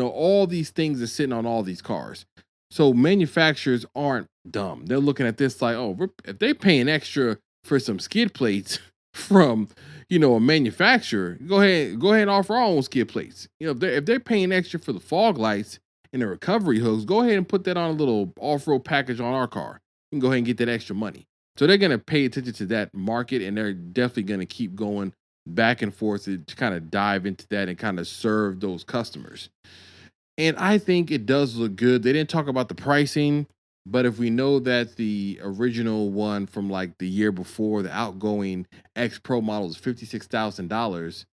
A: all these things are sitting on all these cars. So manufacturers aren't dumb. They're looking at this like, oh, if they're paying extra for some skid plates from a manufacturer, go ahead and offer our own skid plates. If they're paying extra for the fog lights and the recovery hooks, go ahead and put that on a little off-road package on our car. You can go ahead and get that extra money. So they're going to pay attention to that market, and they're definitely going to keep going back and forth to kind of dive into that and kind of serve those customers. And I think it does look good. They didn't talk about the pricing, but if we know that the original one from like the year before, the outgoing X Pro model is $56,000,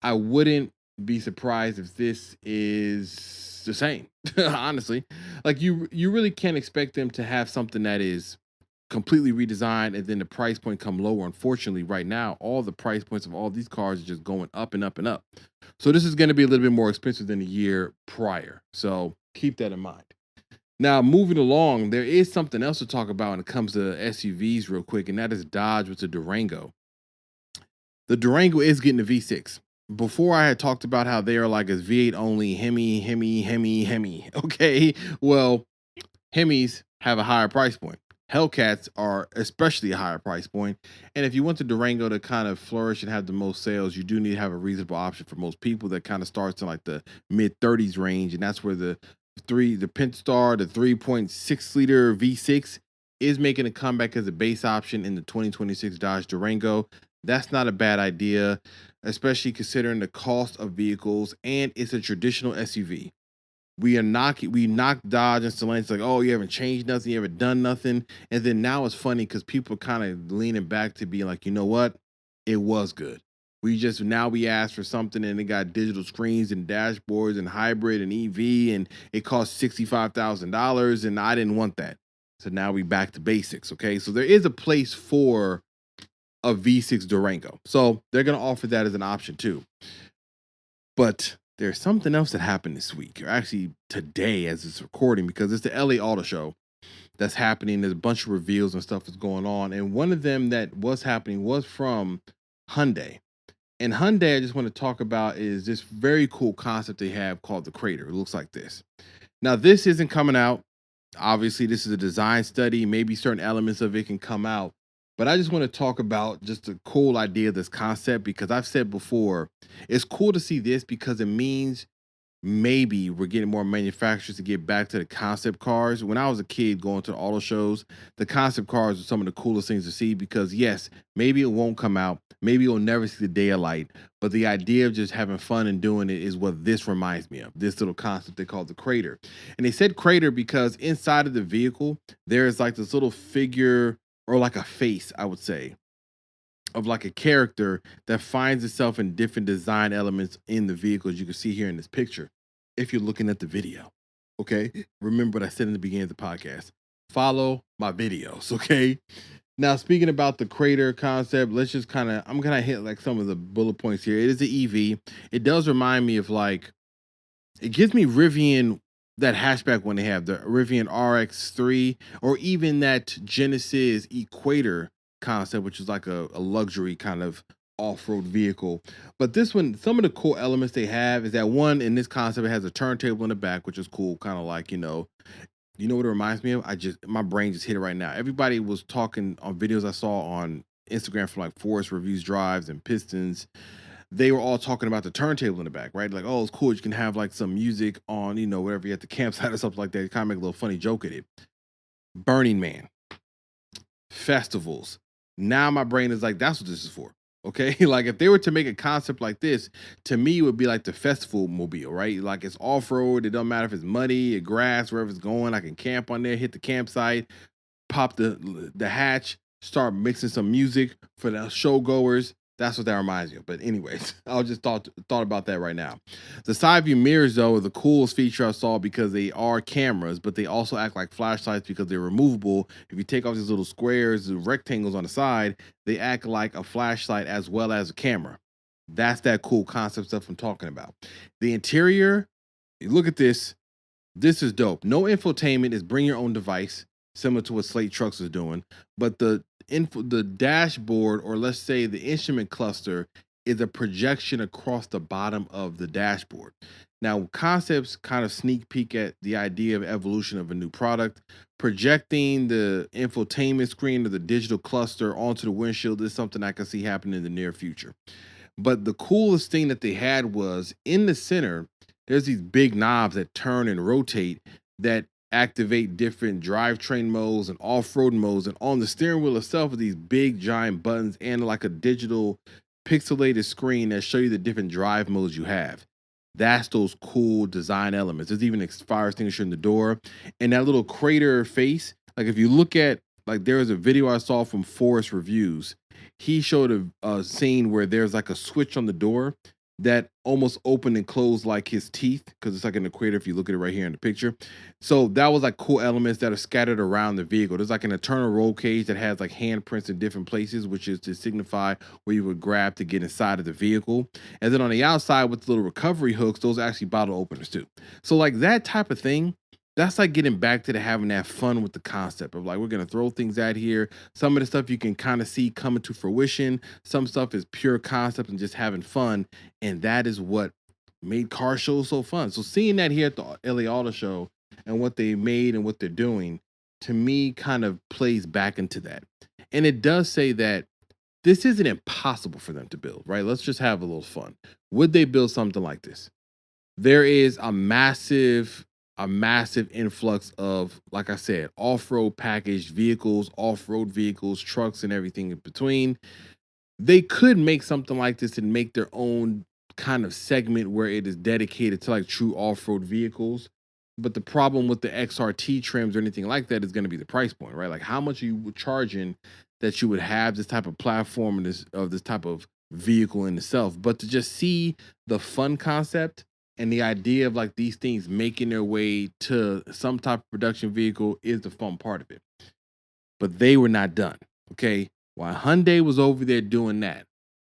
A: I wouldn't be surprised if this is the same. Honestly, like you really can't expect them to have something that is completely redesigned and then the price point come lower. Unfortunately, right now, all the price points of all these cars are just going up and up and up. So this is going to be a little bit more expensive than the year prior. So keep that in mind. Now, moving along, there is something else to talk about when it comes to SUVs real quick, and that is Dodge with the Durango. The Durango is getting a V6. Before I had talked about how they are like a V8 only, Hemi. Okay, well, Hemis have a higher price point. Hellcats are especially a higher price point. And if you want the Durango to kind of flourish and have the most sales, you do need to have a reasonable option for most people that kind of starts in like the mid 30s range. And that's where the Pentastar, the 3.6 liter V6 is making a comeback as a base option in the 2026 Dodge Durango. That's not a bad idea, especially considering the cost of vehicles, and it's a traditional SUV. We knocked Dodge and Stellantis like, oh, you haven't changed nothing, you haven't done nothing. And then now it's funny because people are kind of leaning back to be like, you know what? It was good. We asked for something and it got digital screens and dashboards and hybrid and EV, and it cost $65,000, and I didn't want that. So now we back to basics. Okay. So there is a place for a V6 Durango. So they're going to offer that as an option too. But there's something else that happened this week, or actually today as it's recording, because it's the LA Auto Show that's happening. There's a bunch of reveals and stuff that's going on. And one of them that was happening was from Hyundai. And Hyundai, I just want to talk about is this very cool concept they have called the Crater. It looks like this. Now, this isn't coming out. Obviously, this is a design study. Maybe certain elements of it can come out. But I just want to talk about just the cool idea of this concept, because I've said before, it's cool to see this because it means maybe we're getting more manufacturers to get back to the concept cars. When I was a kid going to the auto shows, the concept cars are some of the coolest things to see because, yes, maybe it won't come out. Maybe you'll never see the day of light. But the idea of just having fun and doing it is what this reminds me of, this little concept they call the Crater. And they said Crater because inside of the vehicle, there's like this little figure, or like a face, I would say, of like a character that finds itself in different design elements in the vehicles you can see here in this picture if you're looking at the video. Okay, remember what I said in the beginning of the podcast. Follow my videos. Okay, now speaking about the Crater concept, let's just I'm gonna hit like some of the bullet points here. It is an EV. It does remind me of it gives me Rivian, that hatchback when they have the Rivian RX3, or even that Genesis Equator concept, which is like a luxury kind of off-road vehicle. But this one, some of the cool elements they have is that one, in this concept, it has a turntable in the back, which is cool. Kind of like, what it reminds me of? My brain just hit it right now. Everybody was talking on videos I saw on Instagram from like Forest Reviews Drives and Pistons, they were all talking about the turntable in the back, right? Like, oh, it's cool. You can have like some music on, whatever you at the campsite or something like that. Kind of make a little funny joke at it. Burning Man, festivals. Now my brain is like, that's what this is for. Okay. Like if they were to make a concept like this, to me, it would be like the festival mobile, right? Like it's off-road. It doesn't matter if it's muddy or grass, wherever it's going. I can camp on there, hit the campsite, pop the hatch, start mixing some music for the show goers. That's what that reminds me of. But anyways, I just thought about that right now. The side view mirrors, though, are the coolest feature I saw because they are cameras, but they also act like flashlights because they're removable. If you take off these little squares, the rectangles on the side, they act like a flashlight as well as a camera. That's that cool concept stuff I'm talking about. The interior, you look at this. This is dope. No infotainment, is bring your own device, similar to what Slate Trucks is doing. But the dashboard, or let's say the instrument cluster, is a projection across the bottom of the dashboard. Now, concepts kind of sneak peek at the idea of evolution of a new product. Projecting the infotainment screen or the digital cluster onto the windshield is something I can see happening in the near future. But the coolest thing that they had was in the center, there's these big knobs that turn and rotate that activate different drivetrain modes and off-road modes. And on the steering wheel itself are these big giant buttons and like a digital pixelated screen that show you the different drive modes you have. That's those cool design elements. There's even a fire extinguisher in the door. And that little crater face, like if you look at, like there was a video I saw from Forest Reviews. He showed a scene where there's like a switch on the door that almost opened and closed like his teeth, because it's like an equator if you look at it right here in the picture. So that was like cool elements that are scattered around the vehicle. There's like an internal roll cage that has like handprints in different places, which is to signify where you would grab to get inside of the vehicle. And then on the outside with the little recovery hooks, those are actually bottle openers too. So like that type of thing, that's like getting back to having that fun with the concept of like, we're going to throw things out here. Some of the stuff you can kind of see coming to fruition. Some stuff is pure concept and just having fun. And that is what made car shows so fun. So seeing that here at the LA Auto Show and what they made and what they're doing, to me, kind of plays back into that. And it does say that this isn't impossible for them to build, right? Let's just have a little fun. Would they build something like this? There is a massive influx of, like I said, off-road packaged vehicles, off-road vehicles, trucks, and everything in between. They could make something like this and make their own kind of segment where it is dedicated to like true off-road vehicles. But the problem with the XRT trims or anything like that is going to be the price point, right? Like how much are you charging that you would have this type of platform and this type of vehicle in itself? But to just see the fun concept and the idea of like these things making their way to some type of production vehicle is the fun part of it. But they were not done. Okay. While Hyundai was over there doing that,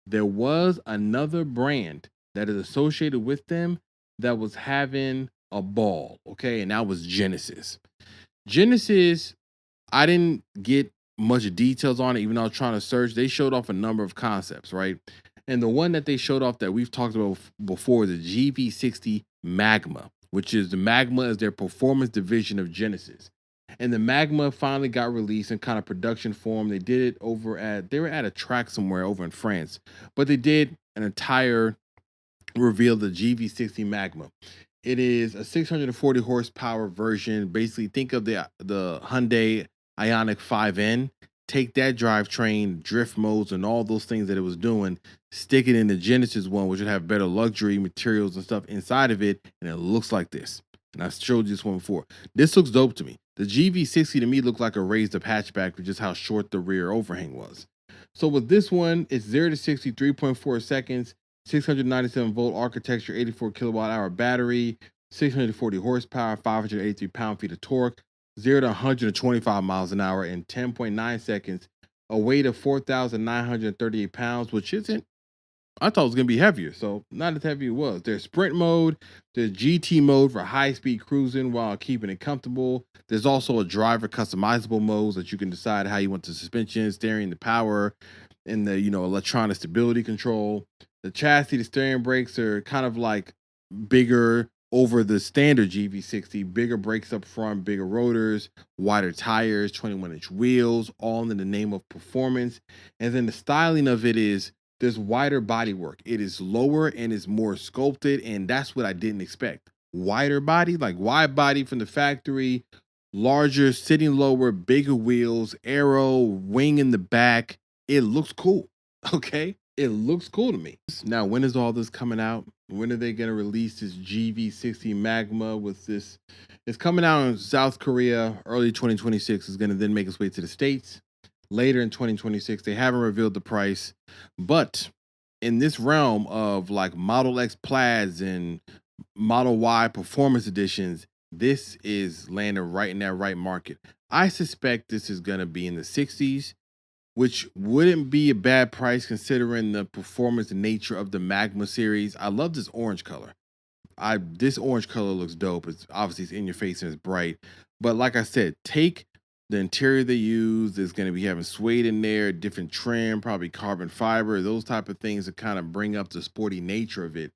A: there was another brand that is associated with them that was having a ball. Okay. And that was Genesis. Genesis, I didn't get much details on it, even though I was trying to search. They showed off a number of concepts, right? And the one that they showed off that we've talked about before, the GV60 MAGMA, which is the MAGMA is their performance division of Genesis. And the MAGMA finally got released in kind of production form. They did it they were at a track somewhere over in France, but they did an entire reveal of the GV60 MAGMA. It is a 640 horsepower version. Basically, think of the Hyundai Ioniq 5N. Take that drivetrain, drift modes, and all those things that it was doing, stick it in the Genesis one, which would have better luxury materials and stuff inside of it, and it looks like this. And I showed you this one before. This looks dope to me. The GV60 to me looked like a raised up hatchback with just how short the rear overhang was. So with this one, it's 0 to 60, 3.4 seconds, 697 volt architecture, 84 kilowatt hour battery, 640 horsepower, 583 pound-feet of torque, 0 to 125 miles an hour in 10.9 seconds, a weight of 4,938 pounds, which isn't, I thought it was going to be heavier, so not as heavy as it was. There's sprint mode, there's GT mode for high-speed cruising while keeping it comfortable. There's also a driver customizable mode that you can decide how you want the suspension, steering, the power, and the electronic stability control. The chassis, the steering brakes are kind of like bigger, over the standard GV60. Bigger brakes up front, bigger rotors, wider tires, 21-inch wheels, all in the name of performance. And then the styling of it is there's wider bodywork. It is lower and is more sculpted, and that's what I didn't expect. Wider body, like wide body from the factory, larger, sitting lower, bigger wheels, arrow, wing in the back. It looks cool. Okay. It looks cool to me. Now, when is all this coming out? When are they going to release this GV60 Magma with this? It's coming out in South Korea early 2026. It's going to then make its way to the States later in 2026. They haven't revealed the price, but in this realm of like Model X plaids and Model Y performance editions, this is landing right in that right market. I suspect this is going to be in the 60s, which wouldn't be a bad price considering the performance nature of the Magma series. I love this orange color. This orange color looks dope. It's obviously it's in your face and it's bright. But like I said, take the interior they use. There's going to be having suede in there, different trim, probably carbon fiber, those type of things to kind of bring up the sporty nature of it.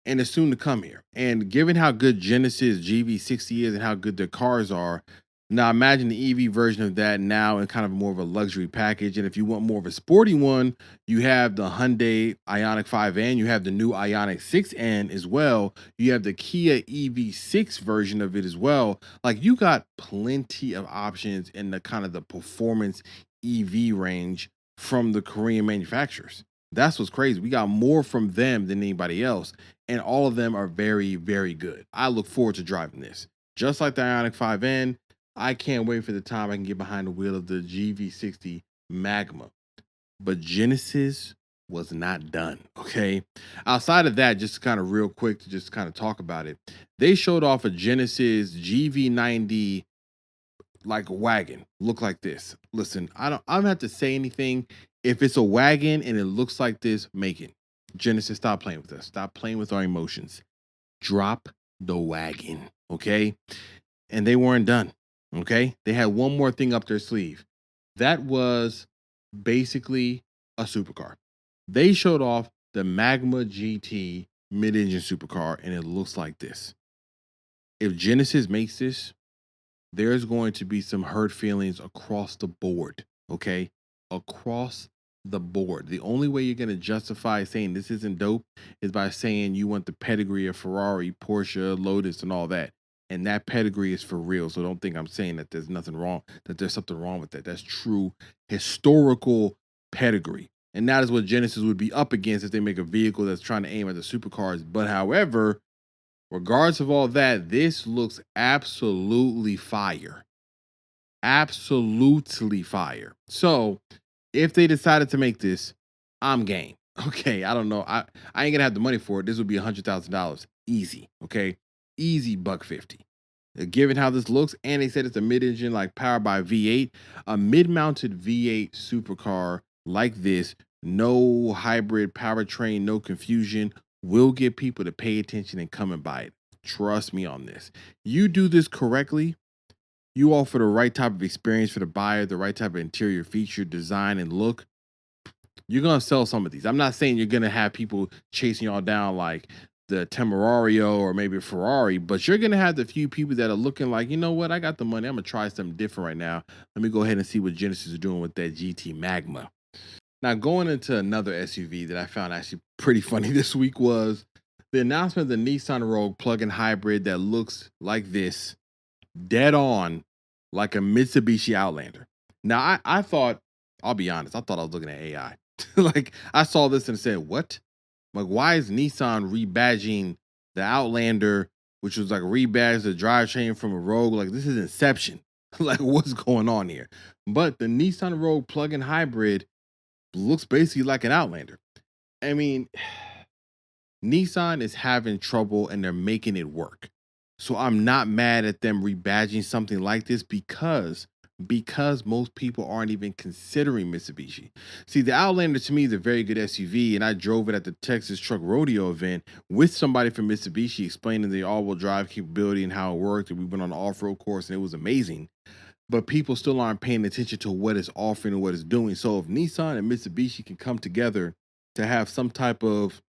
A: And it's soon to come here. And given how good Genesis GV60 is and how good their cars are, now imagine the EV version of that now in kind of more of a luxury package. And if you want more of a sporty one, you have the Hyundai Ioniq 5N, you have the new Ioniq 6N as well. You have the Kia EV6 version of it as well. Like you got plenty of options in the kind of the performance EV range from the Korean manufacturers. That's what's crazy. We got more from them than anybody else, and all of them are very, very good. I look forward to driving this. Just like the Ioniq 5N, I can't wait for the time I can get behind the wheel of the GV60 Magma. But Genesis was not done, okay? Outside of that, just kind of real quick to just kind of talk about it, they showed off a Genesis GV90 like a wagon, look like this. Listen, I don't have to say anything. If it's a wagon and it looks like this, make it. Genesis, stop playing with us. Stop playing with our emotions. Drop the wagon, okay? And they weren't done, okay? They had one more thing up their sleeve. That was basically a supercar. They showed off the Magma GT mid-engine supercar, and it looks like this. If Genesis makes this, there's going to be some hurt feelings across the board, okay? Across the board. The only way you're going to justify saying this isn't dope is by saying you want the pedigree of Ferrari, Porsche, Lotus, and all that. And that pedigree is for real. So don't think I'm saying that there's nothing wrong, that there's something wrong with that. That's true historical pedigree. And that is what Genesis would be up against if they make a vehicle that's trying to aim at the supercars. But however, regardless of all that, this looks absolutely fire. Absolutely fire. So if they decided to make this, I'm game. Okay, I don't know. I ain't gonna have the money for it. This would be $100,000 easy. Okay, easy $150. Given how this looks, and they said it's a mid-engine, like powered by V8, a mid-mounted V8 supercar like this, no hybrid powertrain, no confusion, will get people to pay attention and come and buy it. Trust me on this. You do this correctly, you offer the right type of experience for the buyer, the right type of interior feature, design, and look, you're going to sell some of these. I'm not saying you're going to have people chasing y'all down like the Temerario or maybe a Ferrari, but you're going to have the few people that are looking like, you know what, I got the money. I'm going to try something different right now. Let me go ahead and see what Genesis is doing with that GT Magma. Now, going into another SUV that I found actually pretty funny this week was the announcement of the Nissan Rogue plug-in hybrid that looks like this, dead on like a Mitsubishi Outlander. Now, I thought, I'll be honest, I thought I was looking at AI. Like, I saw this and said, what? Like, why is Nissan rebadging the Outlander, which was like rebadged the drivetrain from a Rogue? Like, this is Inception. Like, what's going on here? But the Nissan Rogue plug-in hybrid looks basically like an Outlander. I mean, Nissan is having trouble and they're making it work. So I'm not mad at them rebadging something like this because most people aren't even considering Mitsubishi. See, the Outlander to me is a very good SUV, and I drove it at the Texas Truck Rodeo event with somebody from Mitsubishi explaining the all-wheel drive capability and how it worked, and we went on an off-road course, and it was amazing. But people still aren't paying attention to what it's offering and what it's doing. So if Nissan and Mitsubishi can come together to have some type of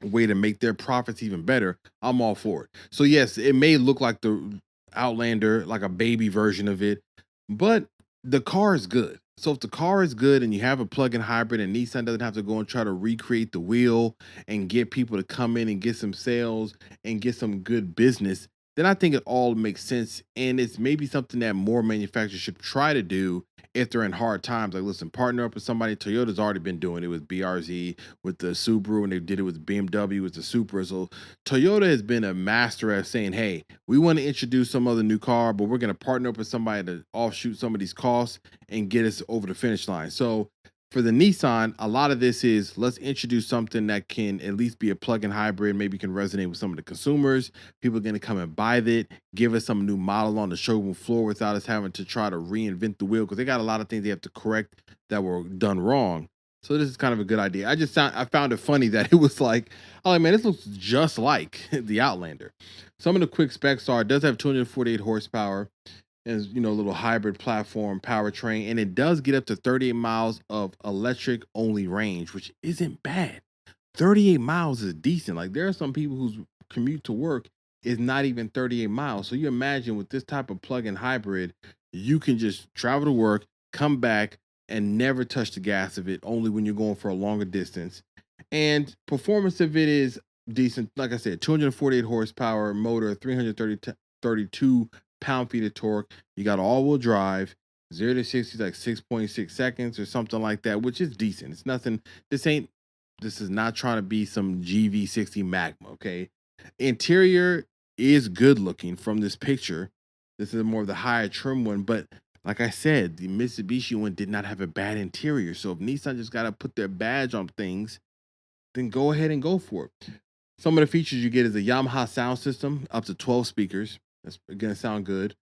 A: way to make their profits even better, I'm all for it. So yes, it may look like the Outlander, like a baby version of it, but the car is good. So if the car is good and you have a plug-in hybrid and Nissan doesn't have to go and try to recreate the wheel and get people to come in and get some sales and get some good business, then I think it all makes sense. And it's maybe something that more manufacturers should try to do if they're in hard times. Like, listen, partner up with somebody. Toyota's already been doing it with BRZ, with the Subaru, and they did it with BMW with the Supra. So Toyota has been a master at saying, hey, we want to introduce some other new car, but we're going to partner up with somebody to offshoot some of these costs and get us over the finish line. So for the Nissan, a lot of this is let's introduce something that can at least be a plug-in hybrid, maybe can resonate with some of the consumers. People are going to come and buy it, give us some new model on the showroom floor without us having to try to reinvent the wheel, because they got a lot of things they have to correct that were done wrong. So this is kind of a good idea. I found it funny that it was like, oh man, this looks just like the Outlander. Some of the quick specs are it does have 248 horsepower, and a little hybrid platform powertrain, and it does get up to 38 miles of electric only range, which isn't bad. 38 miles is decent. Like, there are some people whose commute to work is not even 38 miles. So you imagine with this type of plug-in hybrid, you can just travel to work, come back, and never touch the gas of it, only when you're going for a longer distance. And performance of it is decent. Like I said, 248 horsepower motor, 332 pound-feet of torque. You got all-wheel drive. 0 to 60 is like 6.6 seconds or something like that, which is decent. It's nothing. This is not trying to be some GV60 Magma, okay? Interior is good looking from this picture. This is more of the higher trim one, but like I said, the Mitsubishi one did not have a bad interior. So if Nissan just got to put their badge on things, then go ahead and go for it. Some of the features you get is a Yamaha sound system, up to 12 speakers. That's going to sound good.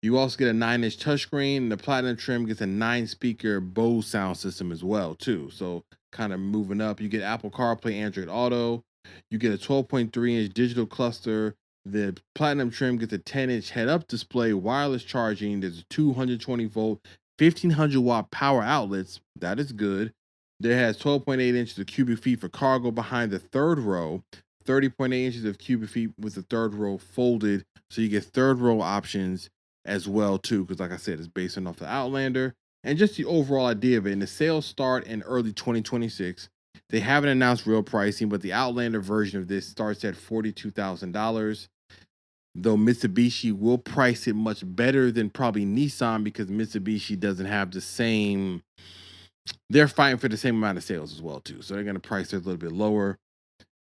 A: You also get a 9-inch touchscreen, and the Platinum trim gets a 9-speaker Bose sound system as well, too. So kind of moving up. You get Apple CarPlay, Android Auto. You get a 12.3-inch digital cluster. The Platinum trim gets a 10-inch head-up display, wireless charging. There's a 220-volt, 1,500-watt power outlets. That is good. There has 12.8 inches of cubic feet for cargo behind the third row, 30.8 inches of cubic feet with the third row folded. So you get third row options as well, too, because like I said, it's based off the Outlander. And just the overall idea of it. And the sales start in early 2026. They haven't announced real pricing, but the Outlander version of this starts at $42,000. Though Mitsubishi will price it much better than probably Nissan, because Mitsubishi doesn't have the same. They're fighting for the same amount of sales as well, too. So they're going to price it a little bit lower.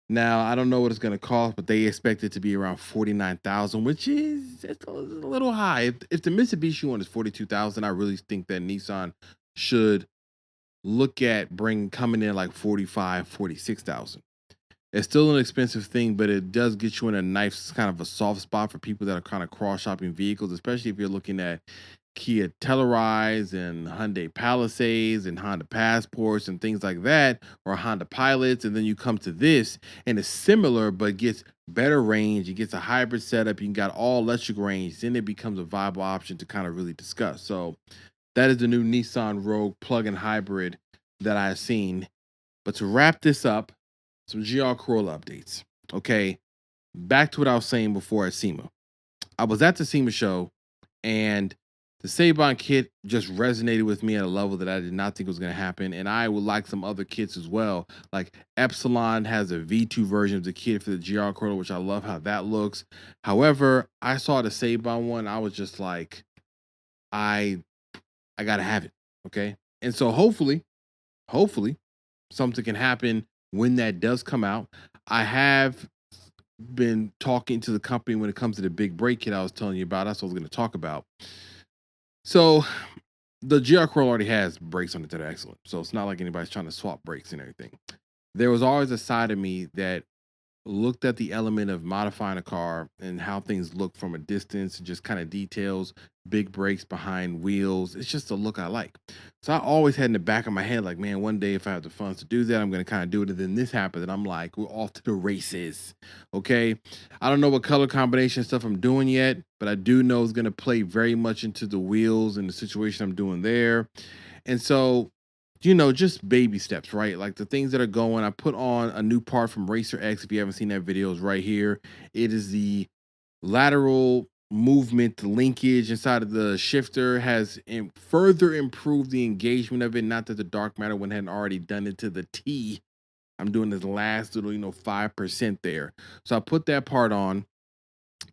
A: Now, I don't know what it's going to cost, but they expect it to be around 49,000, which is it's a little high. If the Mitsubishi one is 42,000, I really think that Nissan should look at coming in like 45, 46,000. It's still an expensive thing, but it does get you in a nice kind of a soft spot for people that are kind of cross-shopping vehicles, especially if you're looking at KIA Tellurides and Hyundai Palisades and Honda Passports and things like that, or Honda Pilots. And then you come to this, and it's similar, but gets better range. It gets a hybrid setup. You got all electric range. Then it becomes a viable option to kind of really discuss. So that is the new Nissan Rogue plug-in hybrid that I've seen. But to wrap this up, some GR Corolla updates. Okay, back to what I was saying before at SEMA. I was at the SEMA show, and the Saban kit just resonated with me at a level that I did not think was going to happen. And I would like some other kits as well. Like Epsilon has a V2 version of the kit for the GR Corolla, which I love how that looks. However, I saw the Saban one. I was just like, I got to have it. Okay. And so hopefully, something can happen when that does come out. I have been talking to the company when it comes to the big brake kit I was telling you about. That's what I was going to talk about. So the GR Corolla already has brakes on it that are excellent. So it's not like anybody's trying to swap brakes and everything. There was always a side of me that looked at the element of modifying a car and how things look from a distance, and just kind of details, big brakes behind wheels. It's just a look I like. So I always had in the back of my head, like, man, one day if I have the funds to do that, I'm going to kind of do it. And then this happened, and I'm like, we're off to the races. Okay. I don't know what color combination stuff I'm doing yet, but I do know it's going to play very much into the wheels and the situation I'm doing there. And so just baby steps, right? Like the things that are going. I put on a new part from Racer X. If you haven't seen that video, it's right here. It is the lateral movement, the linkage inside of the shifter has further improved the engagement of it. Not that the dark matter one hadn't already done it to the T. I'm doing this last little, 5% there. So I put that part on.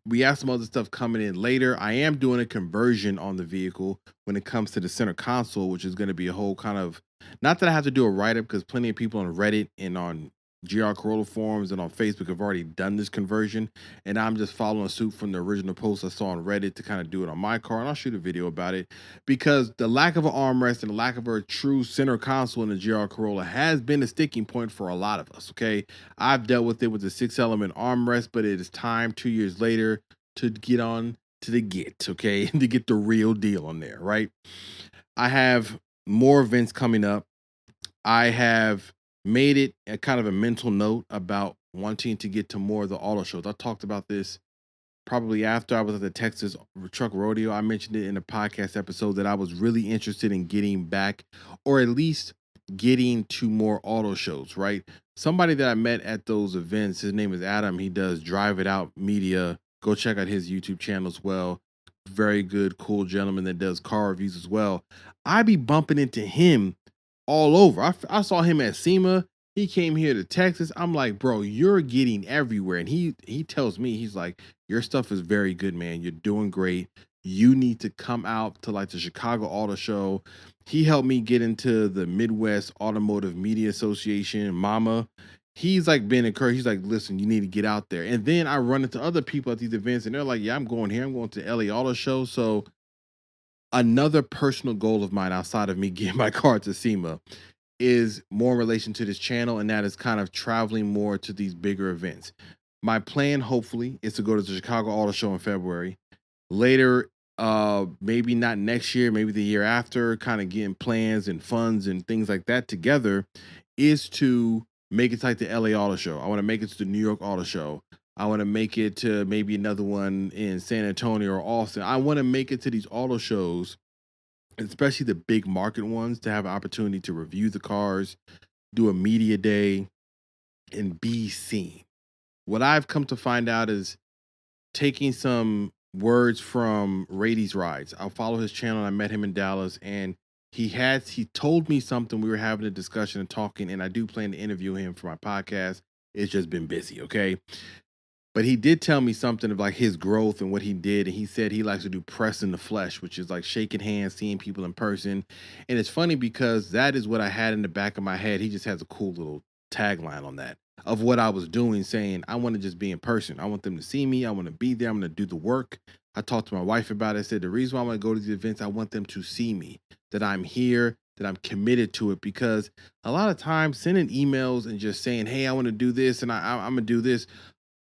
A: We have some other stuff coming in later. I am doing a conversion on the vehicle when it comes to the center console, which is going to be a whole kind of, not that I have to do a write up, because plenty of people on Reddit and on GR Corolla forums and on Facebook have already done this conversion, and I'm just following suit from the original post I saw on Reddit to kind of do it on my car, and I'll shoot a video about it, because the lack of an armrest and the lack of a true center console in the GR Corolla has been a sticking point for a lot of us. Okay, I've dealt with it with the 6-element armrest, but it is time 2 years later to get on to the okay, to get the real deal on there, right? I have more events coming up. I have made it a kind of a mental note about wanting to get to more of the auto shows. I talked about this probably after I was at the Texas Truck Rodeo. I mentioned it in a podcast episode that I was really interested in getting back, or at least getting to more auto shows, right? Somebody that I met at those events, his name is Adam. He does Drive It Out Media. Go check out his YouTube channel as well. Very good, cool gentleman that does car reviews as well. I be bumping into him all over. I saw him at SEMA. He came here to Texas. I'm like, bro, you're getting everywhere. And he tells me, he's like, your stuff is very good, man. You're doing great. You need to come out to like the Chicago Auto Show. He helped me get into the Midwest Automotive Media Association, MAMA. He's like been encouraged. He's like, listen, you need to get out there. And then I run into other people at these events and they're like, yeah, I'm going here. I'm going to LA Auto Show. So another personal goal of mine outside of me getting my car to SEMA is more in relation to this channel, and that is kind of traveling more to these bigger events. My plan, hopefully, is to go to the Chicago Auto Show in February. Later, maybe not next year, maybe the year after, kind of getting plans and funds and things like that together, is to make it to like the LA Auto Show. I want to make it to the New York Auto Show. I want to make it to maybe another one in San Antonio or Austin. I want to make it to these auto shows, especially the big market ones, to have an opportunity to review the cars, do a media day, and be seen. What I've come to find out is taking some words from Rady's Rides. I'll follow his channel. I met him in Dallas, and he told me something. We were having a discussion and talking, and I do plan to interview him for my podcast. It's just been busy, okay? But he did tell me something of like his growth and what he did. And he said he likes to do press in the flesh, which is like shaking hands, seeing people in person. And it's funny because that is what I had in the back of my head. He just has a cool little tagline on that of what I was doing, saying, I want to just be in person. I want them to see me. I want to be there. I'm going to do the work. I talked to my wife about it. I said, the reason why I want to go to these events, I want them to see me, that I'm here, that I'm committed to it. Because a lot of times sending emails and just saying, hey, I want to do this and I'm going to do this.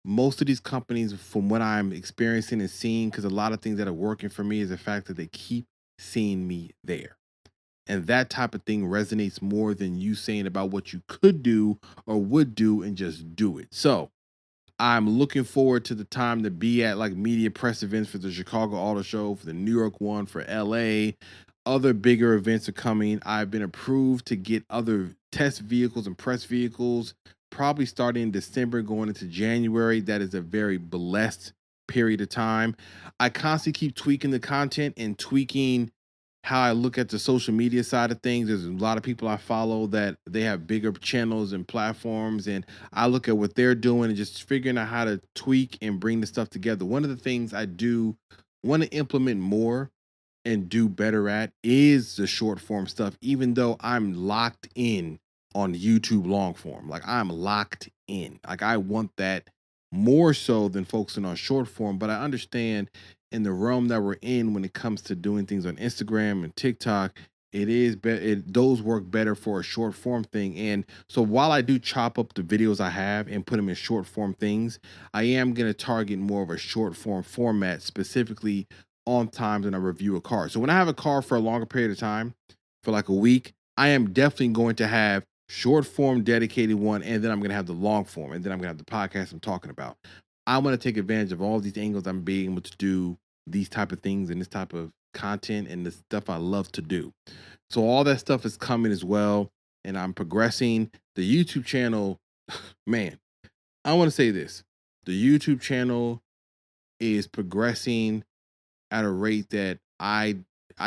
A: Most of these companies, from what I'm experiencing and seeing, because a lot of things that are working for me is the fact that they keep seeing me there. And that type of thing resonates more than you saying about what you could do or would do and just do it. So I'm looking forward to the time to be at like media press events for the Chicago Auto Show, for the New York one, for LA. Other bigger events are coming. I've been approved to get other test vehicles and press vehicles, probably starting in December, going into January. That is a very blessed period of time. I constantly keep tweaking the content and tweaking how I look at the social media side of things. There's a lot of people I follow that they have bigger channels and platforms, and I look at what they're doing and just figuring out how to tweak and bring the stuff together. One of the things I do want to implement more and do better at is the short form stuff, even though I'm locked in on YouTube long form. Like I'm locked in. Like I want that more so than focusing on short form, but I understand in the realm that we're in when it comes to doing things on Instagram and TikTok, it is better. Those work better for a short form thing. And so while I do chop up the videos I have and put them in short form things, I am going to target more of a short form format, specifically on times when I review a car. So when I have a car for a longer period of time, for like a week, I am definitely going to have short form dedicated one, and then I'm going to have the long form, and then I'm going to have the podcast I'm talking about. I want to take advantage of all these angles I'm being able to do these type of things and this type of content and the stuff I love to do. So all that stuff is coming as well, and I'm progressing. The YouTube channel, man, I want to say this. The YouTube channel is progressing at a rate that I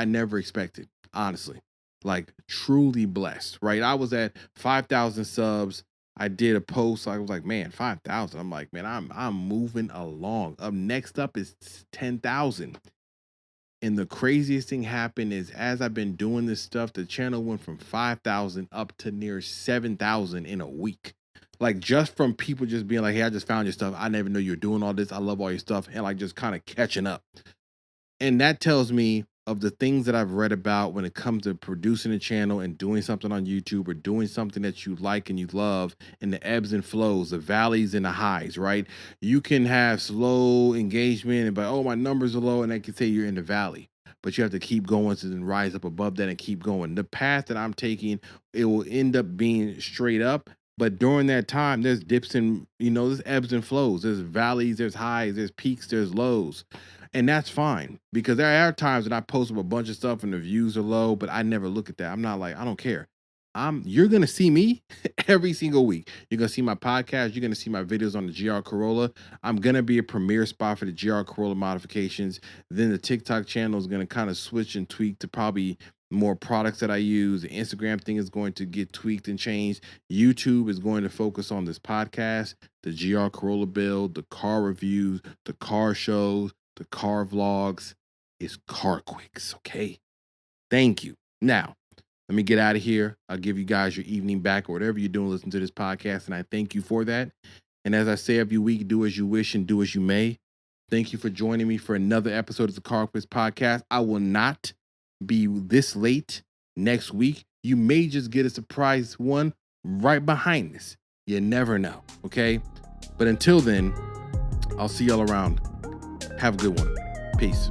A: never expected, honestly. Like truly blessed, right? I was at 5,000 subs. I did a post. I was like, man, 5,000. I'm like, man, I'm moving along. Next up is 10,000. And the craziest thing happened is as I've been doing this stuff, the channel went from 5,000 up to near 7,000 in a week. Like just from people just being like, hey, I just found your stuff. I never knew you were doing all this. I love all your stuff. And like just kind of catching up. And that tells me of the things that I've read about when it comes to producing a channel and doing something on YouTube or doing something that you like and you love, and the ebbs and flows, the valleys and the highs, right? You can have slow engagement and oh, my numbers are low, and I can say you're in the valley. But you have to keep going to then rise up above that and keep going. The path that I'm taking, it will end up being straight up. But during that time, there's dips and, there's ebbs and flows. There's valleys, there's highs, there's peaks, there's lows. And that's fine, because there are times when I post up a bunch of stuff and the views are low, but I never look at that. I'm not like, I don't care. You're going to see me every single week. You're going to see my podcast. You're going to see my videos on the GR Corolla. I'm going to be a premier spot for the GR Corolla modifications. Then the TikTok channel is going to kind of switch and tweak to probably more products that I use. The Instagram thing is going to get tweaked and changed. YouTube is going to focus on this podcast, the GR Corolla build, the car reviews, the car shows, the car vlogs. Is CarQuicks, okay? Thank you. Now, let me get out of here. I'll give you guys your evening back or whatever you're doing, listen to this podcast, and I thank you for that. And as I say every week, do as you wish and do as you may. Thank you for joining me for another episode of the CarQuicks podcast. I will not be this late next week. You may just get a surprise one right behind this. You never know, okay? But until then, I'll see y'all around. Have a good one. Peace.